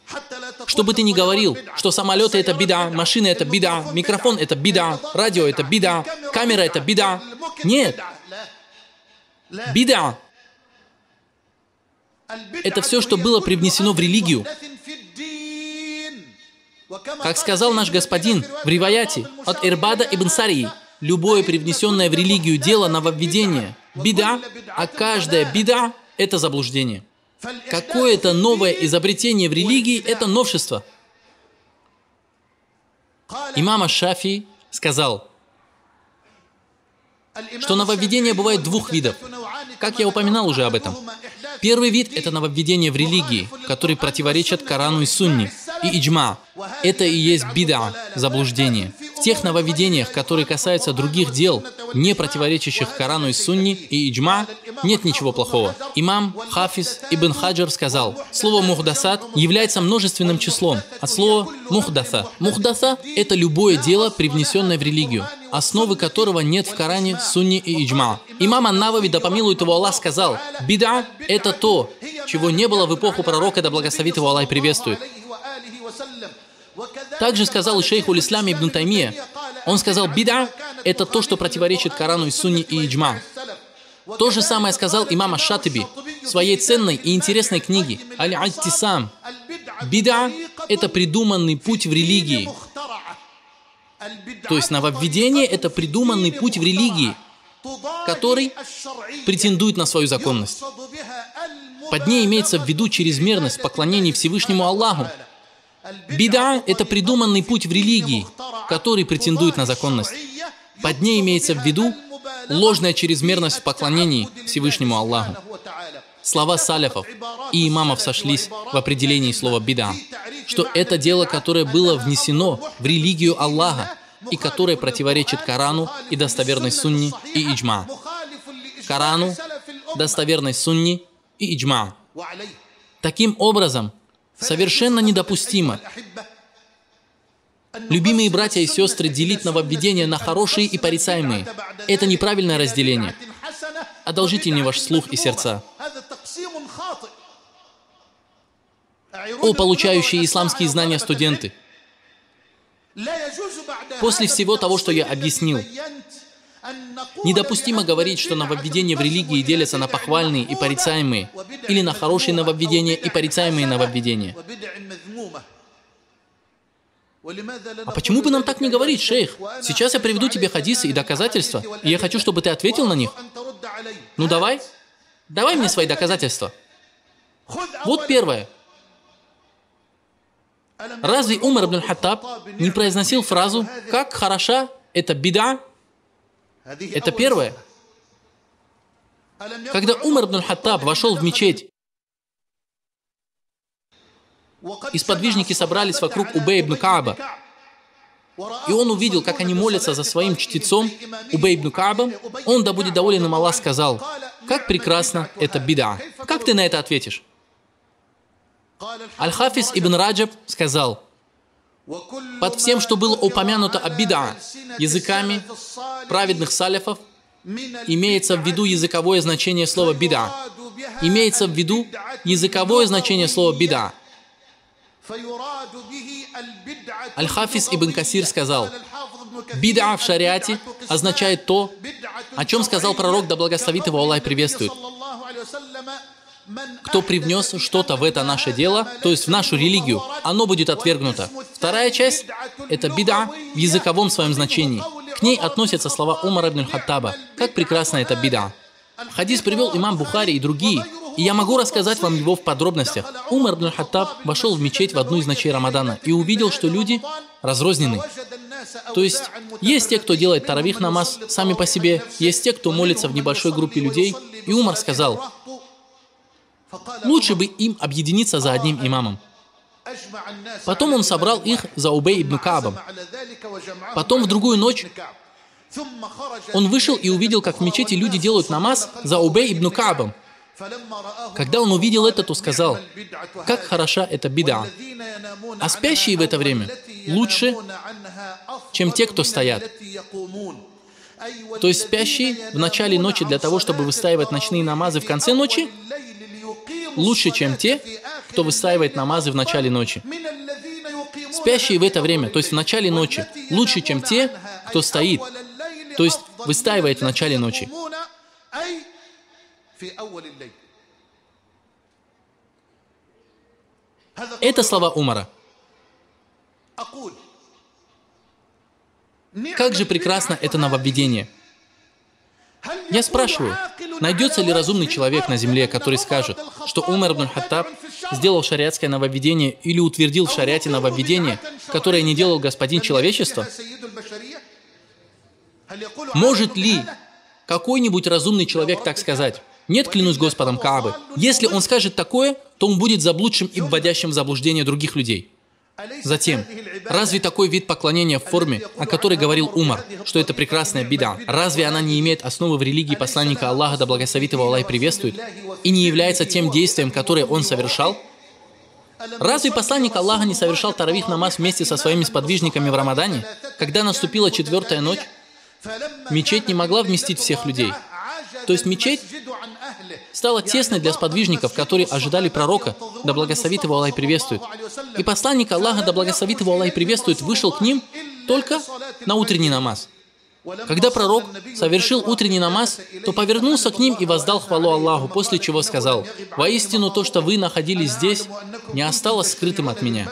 Что бы ты ни говорил, что самолеты — это бида, машины — это бида, микрофон — это бида, радио — это бида, камера — это бида. Нет. Бида — это все, что было привнесено в религию. Как сказал наш господин в риваяте от Ирбада ибн Сарии, любое привнесенное в религию дело нововведение — бида, а каждая бида — это заблуждение. Какое-то новое изобретение в религии — это новшество. Имам аш-Шафии сказал, что нововведения бывает двух видов. Как я упоминал уже об этом. Первый вид – это нововведения в религии, которые противоречат Корану и Сунне, и иджма. Это и есть бида, заблуждение. В тех нововведениях, которые касаются других дел, не противоречащих Корану и Сунне и иджма, нет ничего плохого. Имам Хафиз ибн Хаджар сказал, слово «мухдасат» является множественным числом от слова «мухдаса». Мухдаса – это любое дело, привнесенное в религию, основы которого нет в Коране, Сунне и иджма. Имам ан-Навави, да помилует его Аллах, сказал, бида – это то, чего не было в эпоху пророка, да благословит его Аллах и приветствует. Также сказал и шейх уль-Ислам ибн Таймия. Он сказал, бида – это то, что противоречит Корану и Сунне и иджма. То же самое сказал имам аш-Шатиби в своей ценной и интересной книге «Аль-Аттисам». Бида это придуманный путь в религии. То есть нововведение – это придуманный путь в религии, который претендует на свою законность. Под ней имеется в виду чрезмерность поклонения Всевышнему Аллаху. Бида – это придуманный путь в религии, который претендует на законность. Под ней имеется в виду ложная чрезмерность в поклонении Всевышнему Аллаху. Слова саляфов и имамов сошлись в определении слова «бида», что это дело, которое было внесено в религию Аллаха и которое противоречит Корану и достоверной сунне и иджма. Корану, достоверной сунне и иджма. Таким образом, совершенно недопустимо, любимые братья и сестры, делить нововведения на хорошие и порицаемые. Это неправильное разделение. Одолжите мне ваш слух и сердца. О, получающие исламские знания студенты! После всего того, что я объяснил, недопустимо говорить, что нововведения в религии делятся на похвальные и порицаемые, или на хорошие нововведения и порицаемые нововведения. А почему бы нам так не говорить, шейх? Сейчас я приведу тебе хадисы и доказательства, и я хочу, чтобы ты ответил на них. Ну давай мне свои доказательства. Вот первое. Разве Умар ибн аль-Хаттаб не произносил фразу «Как хороша эта бида»? Это первое. Когда Умар ибн аль-Хаттаб вошел в мечеть, и сподвижники собрались вокруг Убей ибн Кааба, и он увидел, как они молятся за своим чтецом Убей ибн Каабом, он, да будет доволен им Аллах, сказал: «Как прекрасно это бида». Как ты на это ответишь? Аль-Хафиз ибн Раджаб сказал: под всем, что было упомянуто о бида языками праведных саляфов, имеется в виду языковое значение слова бида. Имеется в виду языковое значение слова бида. Аль-Хафиз ибн Касир сказал: бида в шариате означает то, о чем сказал пророк, да благословит его Аллах и приветствует. Кто привнес что-то в это наше дело, то есть в нашу религию, оно будет отвергнуто. Вторая часть – это бида в языковом своем значении. К ней относятся слова Умара ибн аль-Хаттаба. Как прекрасна эта бида. Хадис привел имам Бухари и другие, и я могу рассказать вам его в подробностях. Умар ибн аль-Хаттаб вошел в мечеть в одну из ночей Рамадана и увидел, что люди разрознены. То есть те, кто делает таравих намаз сами по себе, есть те, кто молится в небольшой группе людей. И Умар сказал: лучше бы им объединиться за одним имамом. Потом он собрал их за Убей ибн Каабом. Потом в другую ночь он вышел и увидел, как в мечети люди делают намаз за Убей ибн Каабом. Когда он увидел это, то сказал: как хороша эта бида. А спящие в это время лучше, чем те, кто стоят. То есть спящие в начале ночи для того, чтобы выстаивать ночные намазы в конце ночи, лучше, чем те, кто выстаивает намазы в начале ночи. Спящие в это время, то есть в начале ночи, лучше, чем те, кто стоит, то есть выстаивает в начале ночи. Это слова Умара. Как же прекрасно это нововведение. Я спрашиваю, найдется ли разумный человек на земле, который скажет, что Умар ибн аль-Хаттаб сделал шариатское нововведение или утвердил в шариате нововведение, которое не делал господин человечества? Может ли какой-нибудь разумный человек так сказать? Нет, клянусь Господом Каабы. Если он скажет такое, то он будет заблудшим и вводящим в заблуждение других людей. Затем, разве такой вид поклонения в форме, о которой говорил Умар, что это прекрасная бида, разве она не имеет основы в религии посланника Аллаха, да благословит его Аллах и приветствует, и не является тем действием, которое он совершал? Разве посланник Аллаха не совершал таравих намаз вместе со своими сподвижниками в Рамадане, когда наступила 4-я ночь? Мечеть не могла вместить всех людей. То есть мечеть стала тесной для сподвижников, которые ожидали пророка, да благословит его Аллах и приветствует. И посланник Аллаха, да благословит его Аллах и приветствует, вышел к ним только на утренний намаз. Когда пророк совершил утренний намаз, то повернулся к ним и воздал хвалу Аллаху, после чего сказал: «Воистину то, что вы находились здесь, не осталось скрытым от меня».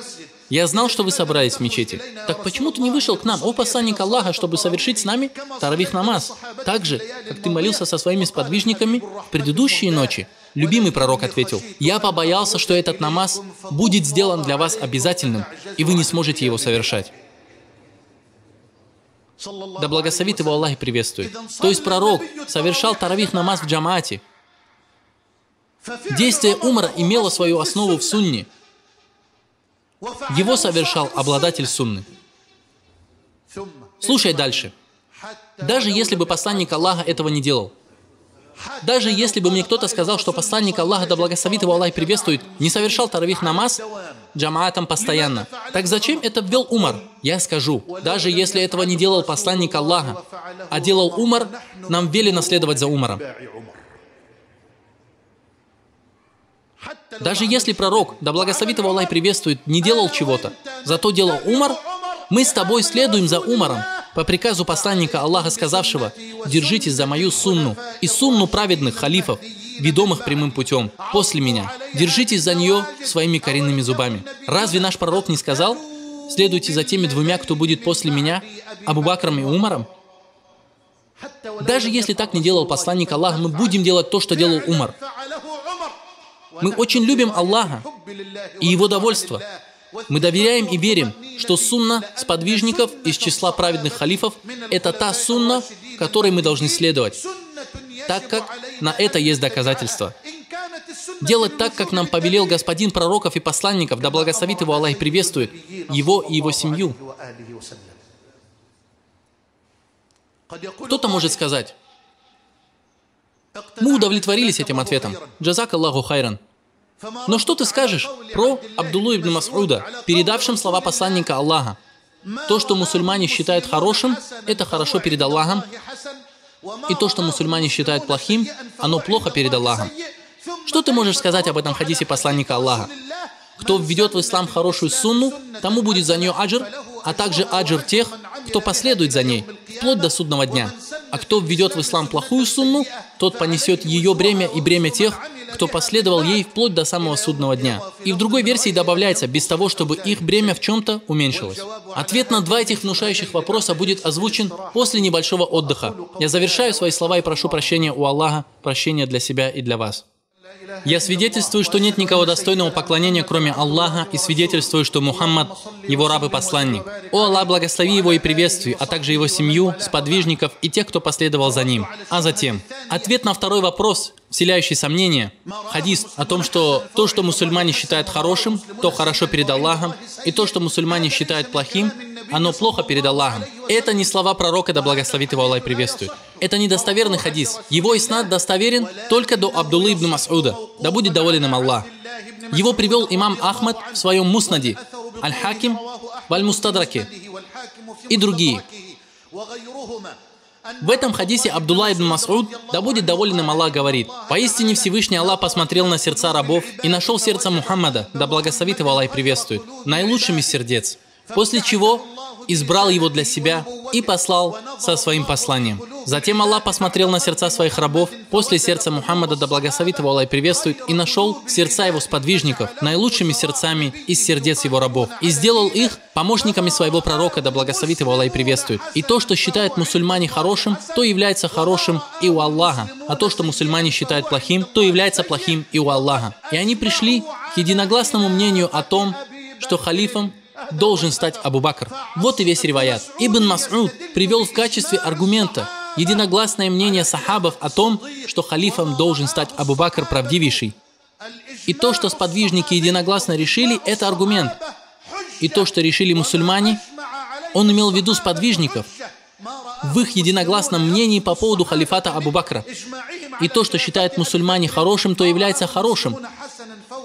Я знал, что вы собрались в мечети. Так почему ты не вышел к нам, о посланник Аллаха, чтобы совершить с нами таравих намаз? Так же, как ты молился со своими сподвижниками в предыдущие ночи. Любимый пророк ответил: я побоялся, что этот намаз будет сделан для вас обязательным, и вы не сможете его совершать. Да благословит его Аллах и приветствует. То есть пророк совершал таравих намаз в джамаате. Действие Умара имело свою основу в сунне. Его совершал обладатель сунны. Слушай дальше. Даже если бы посланник Аллаха этого не делал, даже если бы мне кто-то сказал, что посланник Аллаха, да благословит его Аллах и приветствует, не совершал таравих намаз джамаатом постоянно, так зачем это ввел Умар? Я скажу, даже если этого не делал посланник Аллаха, а делал Умар, нам велено следовать за Умаром. Даже если пророк, да благословит его Аллах и приветствует, не делал чего-то, зато делал Умар, мы с тобой следуем за Умаром, по приказу посланника Аллаха, сказавшего: держитесь за мою сунну и сунну праведных халифов, ведомых прямым путем, после меня. Держитесь за нее своими коренными зубами. Разве наш пророк не сказал: следуйте за теми двумя, кто будет после меня, Абу Бакром и Умаром? Даже если так не делал посланник Аллаха, мы будем делать то, что делал Умар. Мы очень любим Аллаха и Его довольство. Мы доверяем и верим, что сунна сподвижников из числа праведных халифов – это та сунна, которой мы должны следовать, так как на это есть доказательства. Делать так, как нам повелел господин пророков и посланников, да благословит его Аллах и приветствует, его и его семью. Кто-то может сказать: мы удовлетворились этим ответом. Джазак Аллаху хайран. Но что ты скажешь про Абдуллу ибн Мас'уда, передавшим слова посланника Аллаха? То, что мусульмане считают хорошим, это хорошо перед Аллахом. И то, что мусульмане считают плохим, оно плохо перед Аллахом. Что ты можешь сказать об этом хадисе посланника Аллаха? Кто введет в ислам хорошую сунну, тому будет за нее аджр, а также аджр тех, кто последует за ней, вплоть до судного дня. А кто введет в ислам плохую сунну, тот понесет ее бремя и бремя тех, кто последовал ей вплоть до самого судного дня. И в другой версии добавляется, без того, чтобы их бремя в чем-то уменьшилось. Ответ на два этих внушающих вопроса будет озвучен после небольшого отдыха. Я завершаю свои слова и прошу прощения у Аллаха, прощения для себя и для вас. Я свидетельствую, что нет никого достойного поклонения, кроме Аллаха, и свидетельствую, что Мухаммад – его раб и посланник. О Аллах, благослови его и приветствуй, а также его семью, сподвижников и тех, кто последовал за ним. А затем, ответ на второй вопрос, вселяющий сомнения, хадис о том, что то, что мусульмане считают хорошим, то хорошо перед Аллахом, и то, что мусульмане считают плохим, оно плохо перед Аллахом. Это не слова пророка, да благословит его Аллах и приветствует. Это недостоверный хадис. Его иснад достоверен только до Абдуллы ибн Мас'уда. Да будет доволен им Аллах. Его привел имам Ахмад в своем муснаде, Аль-Хаким, в Аль-Мустадраке и другие. В этом хадисе Абдулла ибн Мас'уд, да будет доволен им Аллах, говорит: поистине Всевышний Аллах посмотрел на сердца рабов и нашел сердце Мухаммада, да благословит его Аллах и приветствует, наилучшим из сердец, после чего избрал его для себя и послал со своим посланием. Затем Аллах посмотрел на сердца своих рабов после сердца Мухаммада, да благословит его Аллах и приветствует, и нашел сердца его сподвижников наилучшими сердцами из сердец его рабов, и сделал их помощниками своего пророка, да благословит его Аллах и приветствует. И то, что считают мусульмане хорошим, то является хорошим и у Аллаха, а то, что мусульмане считают плохим, то является плохим и у Аллаха. И они пришли к единогласному мнению о том, что халифом должен стать Абу Бакр. Вот и весь риваят. Ибн Мас'уд привел в качестве аргумента единогласное мнение сахабов о том, что халифом должен стать Абу Бакр правдивейший. И то, что сподвижники единогласно решили, это аргумент. И то, что решили мусульмане, он имел в виду сподвижников в их единогласном мнении по поводу халифата Абу Бакра. И то, что считают мусульмане хорошим, то является хорошим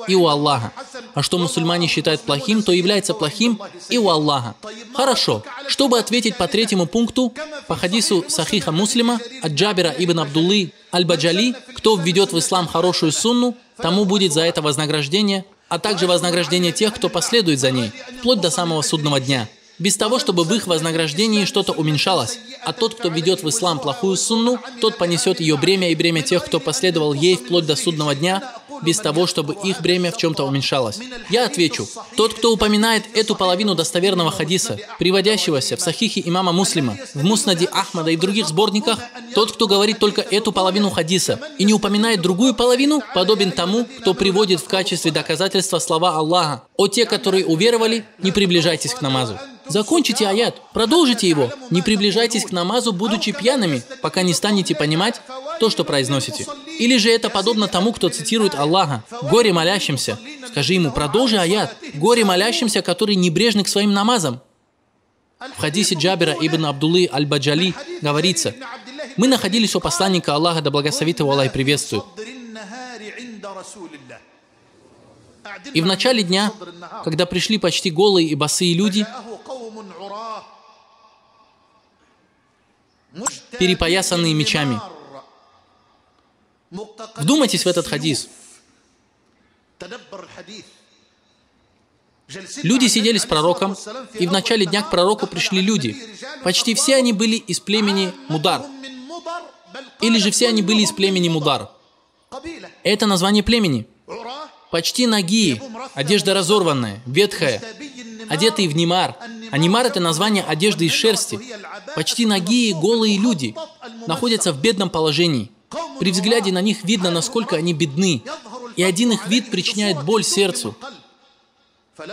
и у Аллаха. А что мусульмане считают плохим, то является плохим и у Аллаха. Хорошо. Чтобы ответить по третьему пункту, по хадису Сахиха Муслима от Джабира ибн Абдуллы Аль-Баджали, кто введет в ислам хорошую сунну, тому будет за это вознаграждение, а также вознаграждение тех, кто последует за ней, вплоть до самого судного дня, без того, чтобы в их вознаграждении что-то уменьшалось. А тот, кто ведет в ислам плохую сунну, тот понесет ее бремя и бремя тех, кто последовал ей вплоть до судного дня, без того, чтобы их бремя в чем-то уменьшалось? Я отвечу, тот, кто упоминает эту половину достоверного хадиса, приводящегося в Сахихе имама Муслима, в Муснаде Ахмада и в других сборниках, тот, кто говорит только эту половину хадиса и не упоминает другую половину, подобен тому, кто приводит в качестве доказательства слова Аллаха: «О те, которые уверовали, не приближайтесь к намазу». Закончите аят, продолжите его. Не приближайтесь к намазу, будучи пьяными, пока не станете понимать то, что произносите. Или же это подобно тому, кто цитирует Аллаха: «Горе молящимся». Скажи ему: продолжи аят. «Горе молящимся, который небрежны к своим намазам». В хадисе Джабира ибн Абдуллы аль-Баджали говорится: мы находились у посланника Аллаха, да благословит его Аллах и приветствует. И в начале дня, когда пришли почти голые и босые люди, перепоясанные мечами. Вдумайтесь в этот хадис. Люди сидели с пророком, и в начале дня к пророку пришли люди. Почти все они были из племени Мудар. Или же все они были из племени Мудар. Это название племени. Почти нагие, одежда разорванная, ветхая, одетые в нимар. А нимар — это название одежды из шерсти. Почти нагие, голые люди находятся в бедном положении. При взгляде на них видно, насколько они бедны. И один их вид причиняет боль сердцу.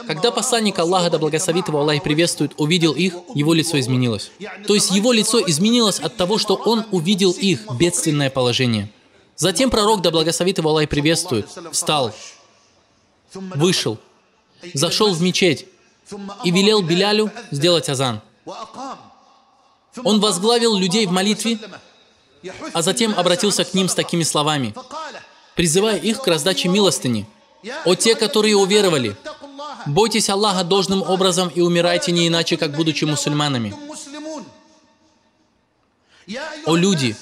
Когда посланник Аллаха, да благословит его Аллах и приветствует, увидел их, его лицо изменилось. То есть его лицо изменилось от того, что он увидел их бедственное положение. Затем пророк, да благословит его Аллах и приветствует, встал, вышел, зашел в мечеть и велел Билялю сделать азан. Он возглавил людей в молитве, а затем обратился к ним с такими словами, призывая их к раздаче милостыни. «О те, которые уверовали, бойтесь Аллаха должным образом и умирайте не иначе, как будучи мусульманами. О люди,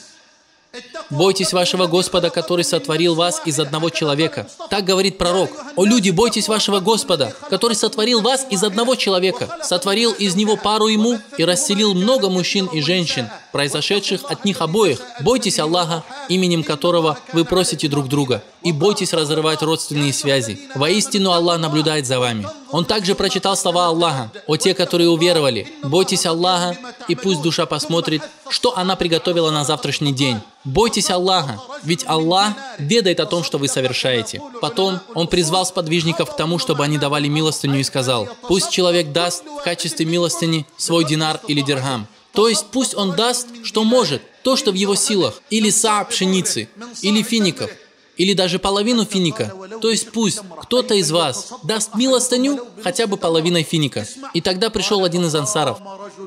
бойтесь вашего Господа, который сотворил вас из одного человека». Так говорит пророк. «О люди, бойтесь вашего Господа, который сотворил вас из одного человека, сотворил из него пару ему и расселил много мужчин и женщин, произошедших от них обоих. Бойтесь Аллаха, именем которого вы просите друг друга, и бойтесь разрывать родственные связи. Воистину Аллах наблюдает за вами». Он также прочитал слова Аллаха: «О те, которые уверовали, бойтесь Аллаха, и пусть душа посмотрит, что она приготовила на завтрашний день. Бойтесь Аллаха, ведь Аллах ведает о том, что вы совершаете». Потом он призвал сподвижников к тому, чтобы они давали милостыню, и сказал: «Пусть человек даст в качестве милостыни свой динар или дирхам». То есть пусть он даст, что может, то, что в его силах, или саа пшеницы, или фиников, или даже половину финика. То есть пусть кто-то из вас даст милостыню хотя бы половиной финика. И тогда пришел один из ансаров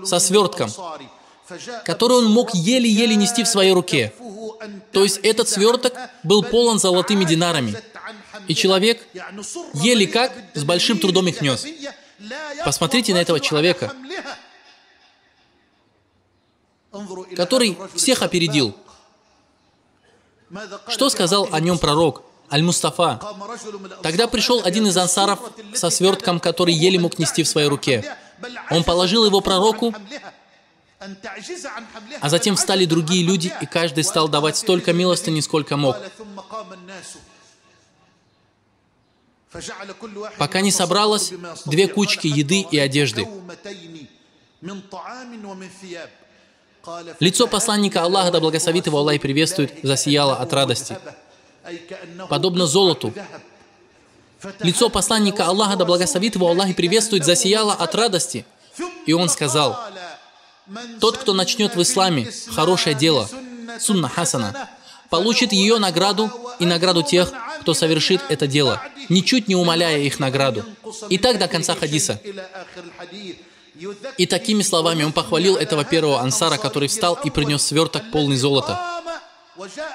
со свертком, который он мог еле-еле нести в своей руке. То есть этот сверток был полон золотыми динарами. И человек еле как с большим трудом их нес. Посмотрите на этого человека, который всех опередил. Что сказал о нем пророк Аль-Мустафа? Тогда пришел один из ансаров со свертком, который еле мог нести в своей руке. Он положил его пророку, а затем встали другие люди, и каждый стал давать столько милостыни, сколько мог, пока не собралось 2 кучки еды и одежды. Лицо посланника Аллаха, да благословит его Аллах и приветствует, засияло от радости, подобно золоту. Лицо посланника Аллаха, да благословит его Аллах и приветствует, засияло от радости. И он сказал: «Тот, кто начнет в исламе хорошее дело, сунна хасана, получит ее награду и награду тех, кто совершит это дело, ничуть не умаляя их награду». И так до конца хадиса. И такими словами он похвалил этого первого ансара, который встал и принес сверток, полный золота.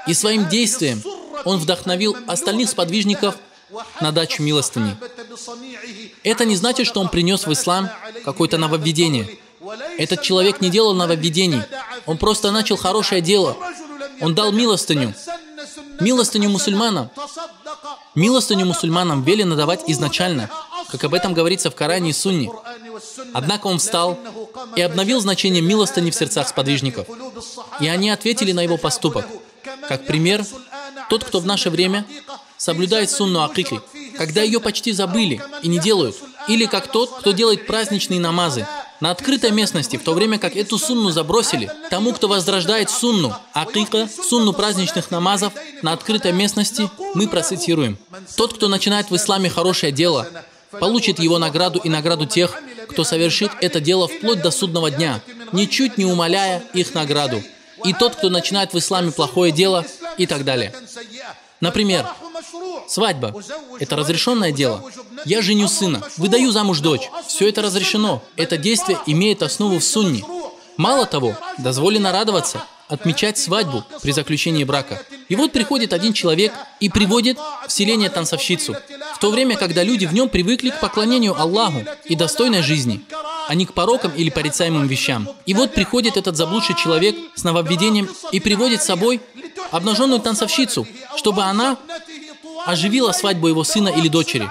И своим действием он вдохновил остальных сподвижников на дачу милостыни. Это не значит, что он принес в ислам какое-то нововведение. Этот человек не делал нововведений. Он просто начал хорошее дело. Он дал милостыню. Милостыню мусульманам. Милостыню мусульманам велено давать изначально, как об этом говорится в Коране и Сунне. Однако он встал и обновил значение милостыни в сердцах сподвижников. И они ответили на его поступок. Как пример, тот, кто в наше время соблюдает сунну акики, когда ее почти забыли и не делают. Или как тот, кто делает праздничные намазы на открытой местности, в то время как эту сунну забросили. Тому, кто возрождает сунну акика, сунну праздничных намазов на открытой местности, мы процитируем: «Тот, кто начинает в исламе хорошее дело, получит его награду и награду тех, кто совершит это дело вплоть до судного дня, ничуть не умаляя их награду. И тот, кто начинает в исламе плохое дело», и так далее. Например, свадьба – это разрешенное дело. Я женю сына, выдаю замуж дочь. Все это разрешено. Это действие имеет основу в сунне. Мало того, дозволено радоваться, отмечать свадьбу при заключении брака. И вот приходит один человек и приводит в селение танцовщицу, в то время, когда люди в нем привыкли к поклонению Аллаху и достойной жизни, а не к порокам или порицаемым вещам. И вот приходит этот заблудший человек с нововведением и приводит с собой обнаженную танцовщицу, чтобы она оживила свадьбу его сына или дочери,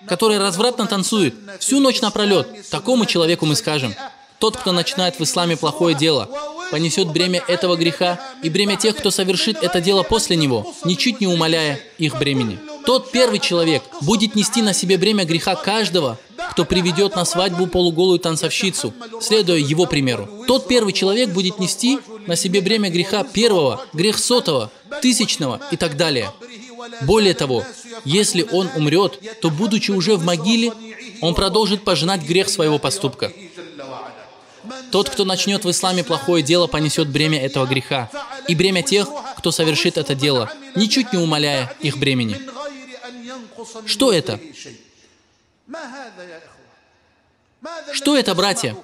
которая развратно танцует всю ночь напролет. Такому человеку мы скажем: тот, кто начинает в исламе плохое дело, понесет бремя этого греха и бремя тех, кто совершит это дело после него, ничуть не умаляя их бремени. Тот первый человек будет нести на себе бремя греха каждого, кто приведет на свадьбу полуголую танцовщицу, следуя его примеру. Тот первый человек будет нести на себе бремя греха первого, грех сотого, тысячного и так далее. Более того, если он умрет, то, будучи уже в могиле, он продолжит пожинать грех своего поступка. Тот, кто начнет в исламе плохое дело, понесет бремя этого греха и бремя тех, кто совершит это дело, ничуть не умаляя их бремени. Что это? Что это, братья?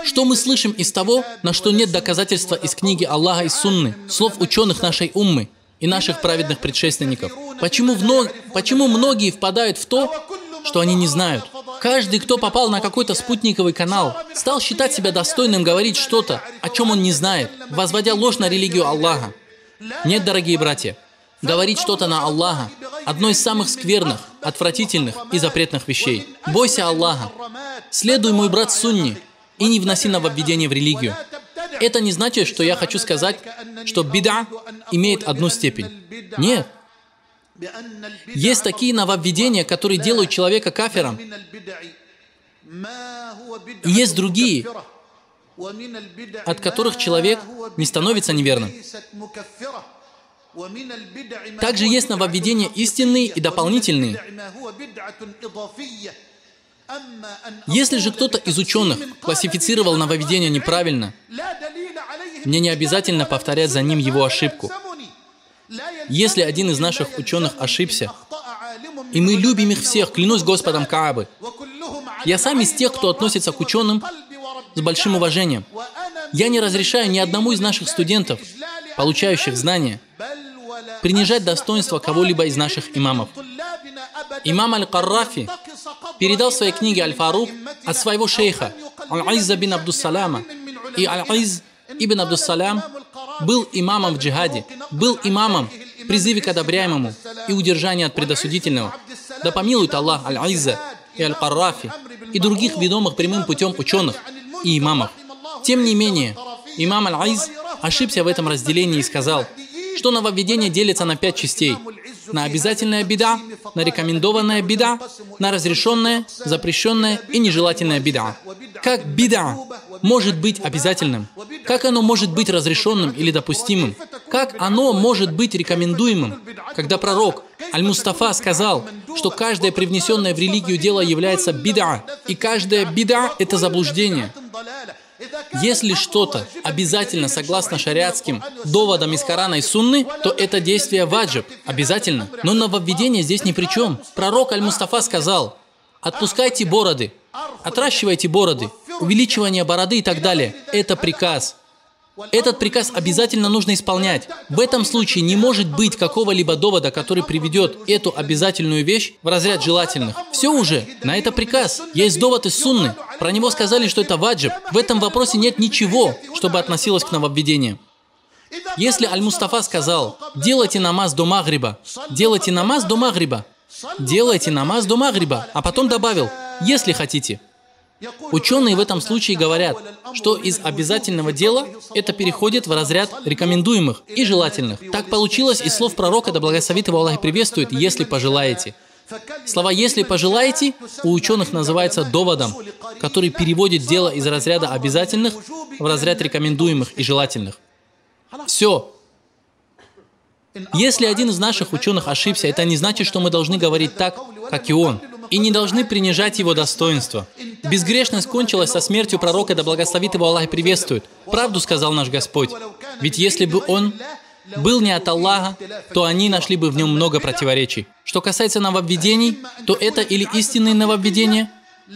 Что мы слышим из того, на что нет доказательства из книги Аллаха и Сунны, слов ученых нашей уммы и наших праведных предшественников? Почему многие впадают в то, что они не знают? Каждый, кто попал на какой-то спутниковый канал, стал считать себя достойным говорить что-то, о чем он не знает, возводя ложь на религию Аллаха. Нет, дорогие братья, говорить что-то на Аллаха – одно из самых скверных, отвратительных и запретных вещей. Бойся Аллаха, следуй, мой брат, сунне, и не вноси нововведение в религию. Это не значит, что я хочу сказать, что бида имеет одну степень. Нет. Есть такие нововведения, которые делают человека кафиром. И есть другие, от которых человек не становится неверным. Также есть нововведения истинные и дополнительные. Если же кто-то из ученых классифицировал нововведение неправильно, мне не обязательно повторять за ним его ошибку. Если один из наших ученых ошибся, и мы любим их всех, клянусь Господом Каабы, я сам из тех, кто относится к ученым с большим уважением. Я не разрешаю ни одному из наших студентов, получающих знания, принижать достоинство кого-либо из наших имамов. Имам Аль-Каррафи передал в своей книге Аль-Фарук от своего шейха Аль-Изза бин Абдуссалама. И Аль-Изз ибн Абдуссалам был имамом в джихаде, был имамом в призыве к одобряемому и удержанию от предосудительного. Да помилует Аллах Аль-Изза и Аль-Каррафи и других ведомых прямым путем ученых и имамов. Тем не менее, имам Аль-Изз ошибся в этом разделении и сказал, что нововведение делится на 5 частей: на обязательное бида, на рекомендованное бида, на разрешенное, запрещенное и нежелательное бида. Как бида может быть обязательным? Как оно может быть разрешенным или допустимым? Как оно может быть рекомендуемым? Когда пророк Аль-Мустафа сказал, что каждое привнесенное в религию дело является бида, и каждая бида – это заблуждение. Если что-то обязательно согласно шариатским доводам из Корана и Сунны, то это действие ваджиб, обязательно. Но нововведение здесь ни при чем. Пророк Аль-Мустафа сказал: отпускайте бороды, отращивайте бороды, увеличивание бороды и так далее. Это приказ. Этот приказ обязательно нужно исполнять. В этом случае не может быть какого-либо довода, который приведет эту обязательную вещь в разряд желательных. Все уже, на это приказ. Есть довод из Сунны. Про него сказали, что это ваджиб. В этом вопросе нет ничего, чтобы относилось к нововведениям. Если Аль-Мустафа сказал: делайте намаз до магриба, делайте намаз до магриба, делайте намаз до магриба, а потом добавил: если хотите. Ученые в этом случае говорят, что из обязательного дела это переходит в разряд рекомендуемых и желательных. Так получилось из слов пророка, да благословит его Аллах и приветствует, «если пожелаете». Слова «если пожелаете» у ученых называется доводом, который переводит дело из разряда обязательных в разряд рекомендуемых и желательных. Все. Если один из наших ученых ошибся, это не значит, что мы должны говорить так, как и он, и не должны принижать его достоинство. Безгрешность кончилась со смертью пророка, да благословит его Аллах и приветствует. Правду сказал наш Господь. Ведь если бы он был не от Аллаха, то они нашли бы в нем много противоречий. Что касается нововведений, то это или истинные нововведения,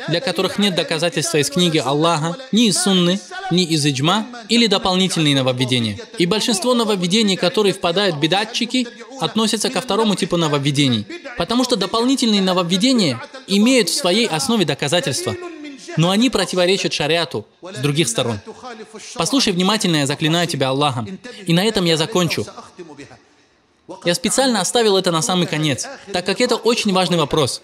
для которых нет доказательства из книги Аллаха, ни из сунны, ни из иджма, или дополнительные нововведения. И большинство нововведений, которые впадают бидатчики, относятся ко второму типу нововведений. Потому что дополнительные нововведения имеют в своей основе доказательства, но они противоречат шариату с других сторон. Послушай внимательно, я заклинаю тебя Аллахом. И на этом я закончу. Я специально оставил это на самый конец, так как это очень важный вопрос.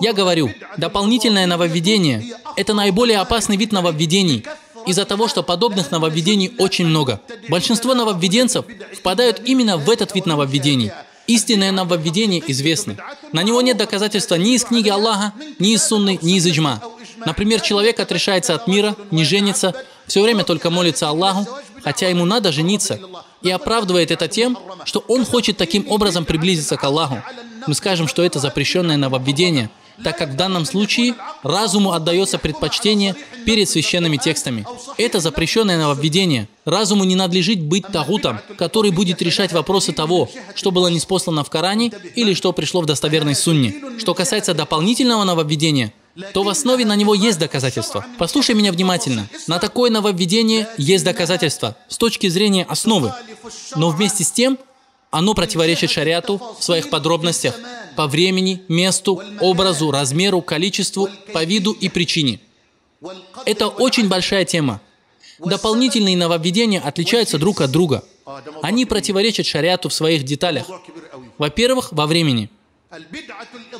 Я говорю, дополнительное нововведение – это наиболее опасный вид нововведений, из-за того, что подобных нововведений очень много. Большинство нововведенцев впадают именно в этот вид нововведений. Истинное нововведение известно. На него нет доказательства ни из книги Аллаха, ни из сунны, ни из иджма. Например, человек отрешается от мира, не женится, все время только молится Аллаху, хотя ему надо жениться, и оправдывает это тем, что он хочет таким образом приблизиться к Аллаху. Мы скажем, что это запрещенное нововведение, так как в данном случае разуму отдается предпочтение перед священными текстами. Это запрещенное нововведение. Разуму не надлежит быть тагутом, который будет решать вопросы того, что было ниспослано в Коране или что пришло в достоверной сунне. Что касается дополнительного нововведения, то в основе на него есть доказательства. Послушай меня внимательно. На такое нововведение есть доказательства с точки зрения основы. Но вместе с тем, оно противоречит шариату в своих подробностях по времени, месту, образу, размеру, количеству, по виду и причине. Это очень большая тема. Дополнительные нововведения отличаются друг от друга. Они противоречат шариату в своих деталях. Во-первых, во времени.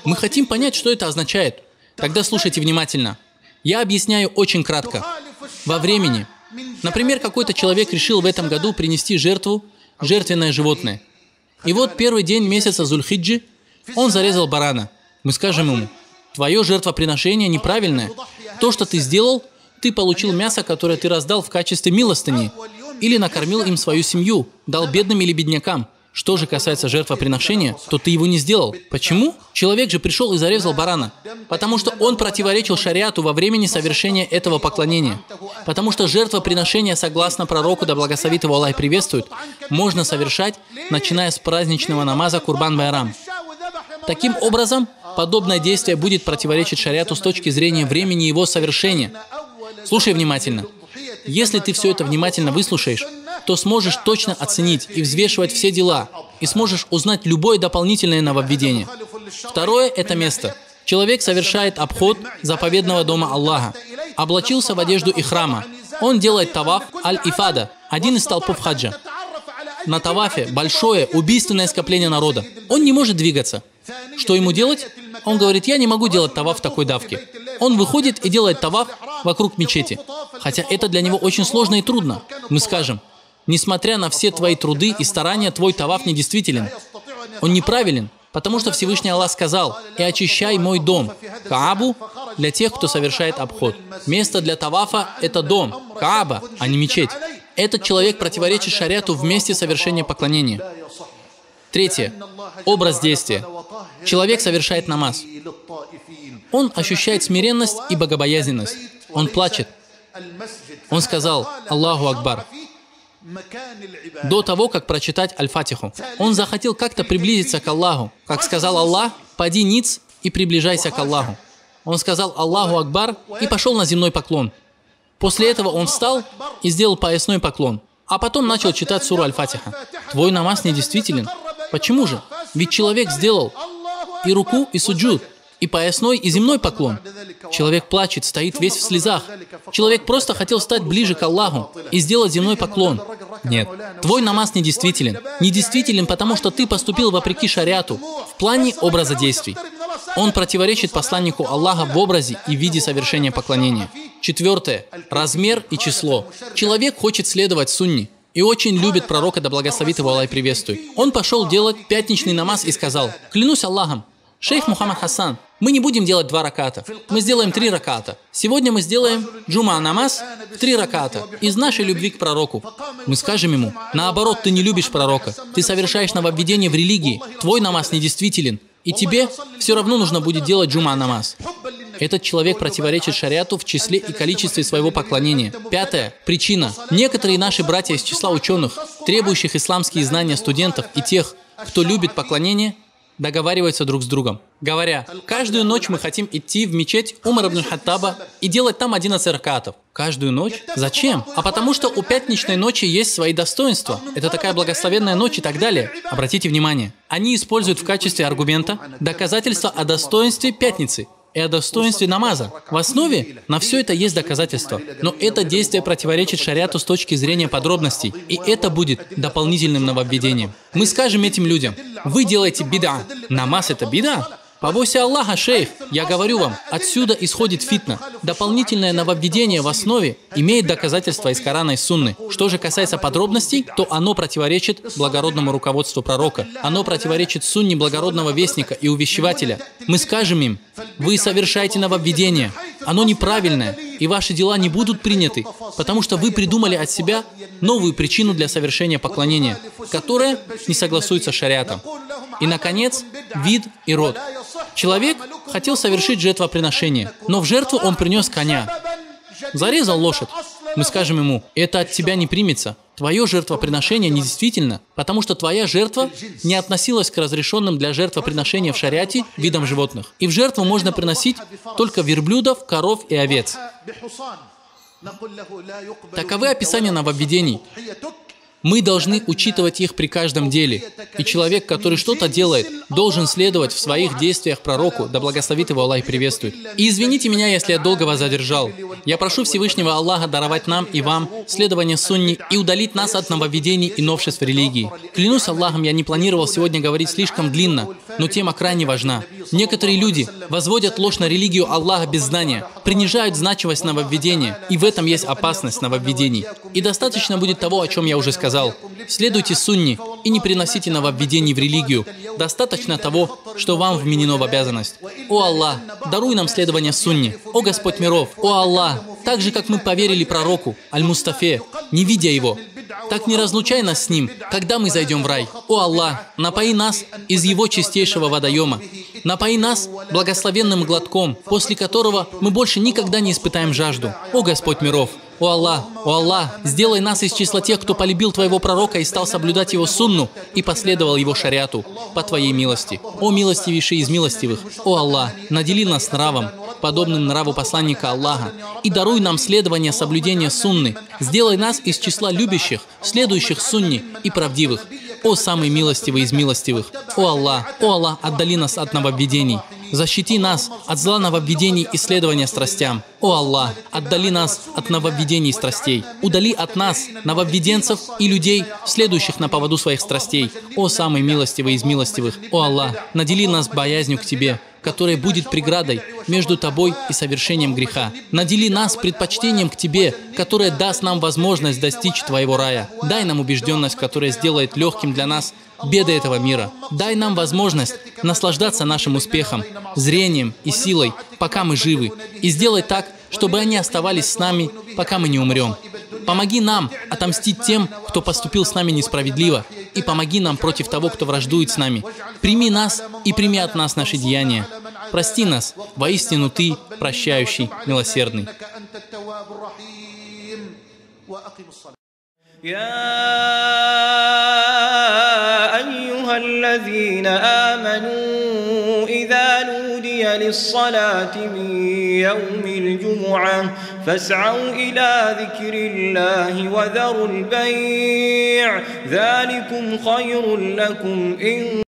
Мы хотим понять, что это означает. Тогда слушайте внимательно. Я объясняю очень кратко. Во времени. Например, какой-то человек решил в этом году принести жертвенное животное. И вот первый день месяца Зуль-Хиджи он зарезал барана. Мы скажем ему, твое жертвоприношение неправильное. То, что ты сделал, ты получил мясо, которое ты раздал в качестве милостыни, или накормил им свою семью, дал бедным или беднякам. Что же касается жертвоприношения, то ты его не сделал. Почему? Человек же пришел и зарезал барана. Потому что он противоречил шариату во времени совершения этого поклонения. Потому что жертвоприношение, согласно пророку, да благословит его Аллах и приветствует, можно совершать, начиная с праздничного намаза Курбан-Байрам. Таким образом, подобное действие будет противоречить шариату с точки зрения времени его совершения. Слушай внимательно. Если ты все это внимательно выслушаешь, то сможешь точно оценить и взвешивать все дела, и сможешь узнать любое дополнительное нововведение. Второе – это место. Человек совершает обход заповедного дома Аллаха, облачился в одежду ихрама. Он делает таваф аль-ифада, один из столпов хаджа. На тавафе большое, убийственное скопление народа. Он не может двигаться. Что ему делать? Он говорит, я не могу делать таваф в такой давке. Он выходит и делает таваф вокруг мечети. Хотя это для него очень сложно и трудно. Мы скажем, несмотря на все твои труды и старания, твой таваф недействителен. Он неправилен, потому что Всевышний Аллах сказал, «И очищай мой дом, Каабу, для тех, кто совершает обход». Место для тавафа – это дом, Кааба, а не мечеть. Этот человек противоречит шариату в месте совершения поклонения. Третье. Образ действия. Человек совершает намаз. Он ощущает смиренность и богобоязненность. Он плачет. Он сказал «Аллаху Акбар» до того, как прочитать Аль-Фатиху. Он захотел как-то приблизиться к Аллаху. Как сказал Аллах, «Пади ниц и приближайся к Аллаху». Он сказал «Аллаху Акбар» и пошел на земной поклон. После этого он встал и сделал поясной поклон. А потом начал читать суру Аль-Фатиха. Твой намаз недействителен. Почему же? Ведь человек сделал и руку, и суджуд, и поясной, и земной поклон. Человек плачет, стоит весь в слезах. Человек просто хотел стать ближе к Аллаху и сделать земной поклон. Нет, твой намаз недействителен. Недействителен, потому что ты поступил вопреки шариату в плане образа действий. Он противоречит посланнику Аллаха в образе и виде совершения поклонения. Четвертое. Размер и число. Человек хочет следовать сунне и очень любит пророка, да благословит его Аллах и приветствует. Он пошел делать пятничный намаз и сказал: «Клянусь Аллахом, шейх Мухаммад Хасан, мы не будем делать 2 раката, мы сделаем 3 раката. Сегодня мы сделаем джума намаз в 3 раката из нашей любви к пророку». Мы скажем ему: наоборот, ты не любишь пророка, ты совершаешь нововведение в религии, твой намаз недействителен, и тебе все равно нужно будет делать джума намаз. Этот человек противоречит шариату в числе и количестве своего поклонения. Пятая причина. Некоторые наши братья из числа ученых, требующих исламские знания студентов и тех, кто любит поклонение, договариваются друг с другом, говоря: каждую ночь мы хотим идти в мечеть Умар ибн Хаттаба и делать там 11 ракатов. Каждую ночь? Зачем? А потому что у пятничной ночи есть свои достоинства. Это такая благословенная ночь и так далее. Обратите внимание. Они используют в качестве аргумента доказательства о достоинстве пятницы и о достоинстве намаза. В основе на все это есть доказательства. Но это действие противоречит шариату с точки зрения подробностей. И это будет дополнительным нововведением. Мы скажем этим людям: вы делаете бида. Намаз это бида? Побойся Аллаха, шейх. Я говорю вам, отсюда исходит фитна. Дополнительное нововведение в основе имеет доказательства из Корана и Сунны. Что же касается подробностей, то оно противоречит благородному руководству пророка. Оно противоречит сунне благородного вестника и увещевателя. Мы скажем им: вы совершаете нововведение. Оно неправильное, и ваши дела не будут приняты, потому что вы придумали от себя новую причину для совершения поклонения, которая не согласуется с шариатом. И, наконец, вид и род. Человек хотел совершить жертвоприношение, но в жертву он принес коня. Зарезал лошадь. Мы скажем ему: это от тебя не примется. Твое жертвоприношение недействительно, потому что твоя жертва не относилась к разрешенным для жертвоприношения в шариате видам животных. И в жертву можно приносить только верблюдов, коров и овец. Таковы описания нововведений. Мы должны учитывать их при каждом деле. И человек, который что-то делает, должен следовать в своих действиях пророку, да благословит его Аллах и приветствует. И извините меня, если я долго вас задержал. Я прошу Всевышнего Аллаха даровать нам и вам следование сунне и удалить нас от нововведений и новшеств в религии. Клянусь Аллахом, я не планировал сегодня говорить слишком длинно, но тема крайне важна. Некоторые люди возводят ложь на религию Аллаха без знания, принижают значимость нововведения, и в этом есть опасность нововведений. И достаточно будет того, о чем я уже сказал. Следуйте сунне и не приносите нововведений в религию. Достаточно того, что вам вменено в обязанность. О Аллах, даруй нам следование сунне. О Господь миров, о Аллах, так же, как мы поверили пророку, Аль-Мустафе, не видя его, так не разлучай нас с ним, когда мы зайдем в рай. О Аллах, напои нас из его чистейшего водоема. Напои нас благословенным глотком, после которого мы больше никогда не испытаем жажду. О Господь миров, о Аллах, сделай нас из числа тех, кто полюбил Твоего пророка и стал соблюдать его сунну и последовал его шариату по Твоей милости. О милостивейший из милостивых, о Аллах, надели нас нравом, подобным нраву посланника Аллаха, и даруй нам следование соблюдения сунны. Сделай нас из числа любящих, следующих сунне и правдивых. О самый милостивый из милостивых, о Аллах, отдали нас от нововведений. Защити нас от зла нововведений и следования страстям. О Аллах, отдали нас от нововведений и страстей. Удали от нас нововведенцев и людей, следующих на поводу своих страстей. О самый милостивый из милостивых, о Аллах, надели нас боязнью к Тебе, которая будет преградой между Тобой и совершением греха. Надели нас предпочтением к Тебе, которое даст нам возможность достичь Твоего рая. Дай нам убежденность, которая сделает легким для нас беды этого мира. Дай нам возможность наслаждаться нашим успехом, зрением и силой, пока мы живы, и сделай так, чтобы они оставались с нами, пока мы не умрем. Помоги нам отомстить тем, кто поступил с нами несправедливо, и помоги нам против того, кто враждует с нами. Прими нас и прими от нас наши деяния. Прости нас, воистину Ты прощающий, милосердный. الذين آمنوا إذا نودي للصلاة من يوم الجمعة فاسعوا إلى ذكر الله وذروا البيع ذلكم خير لكم إن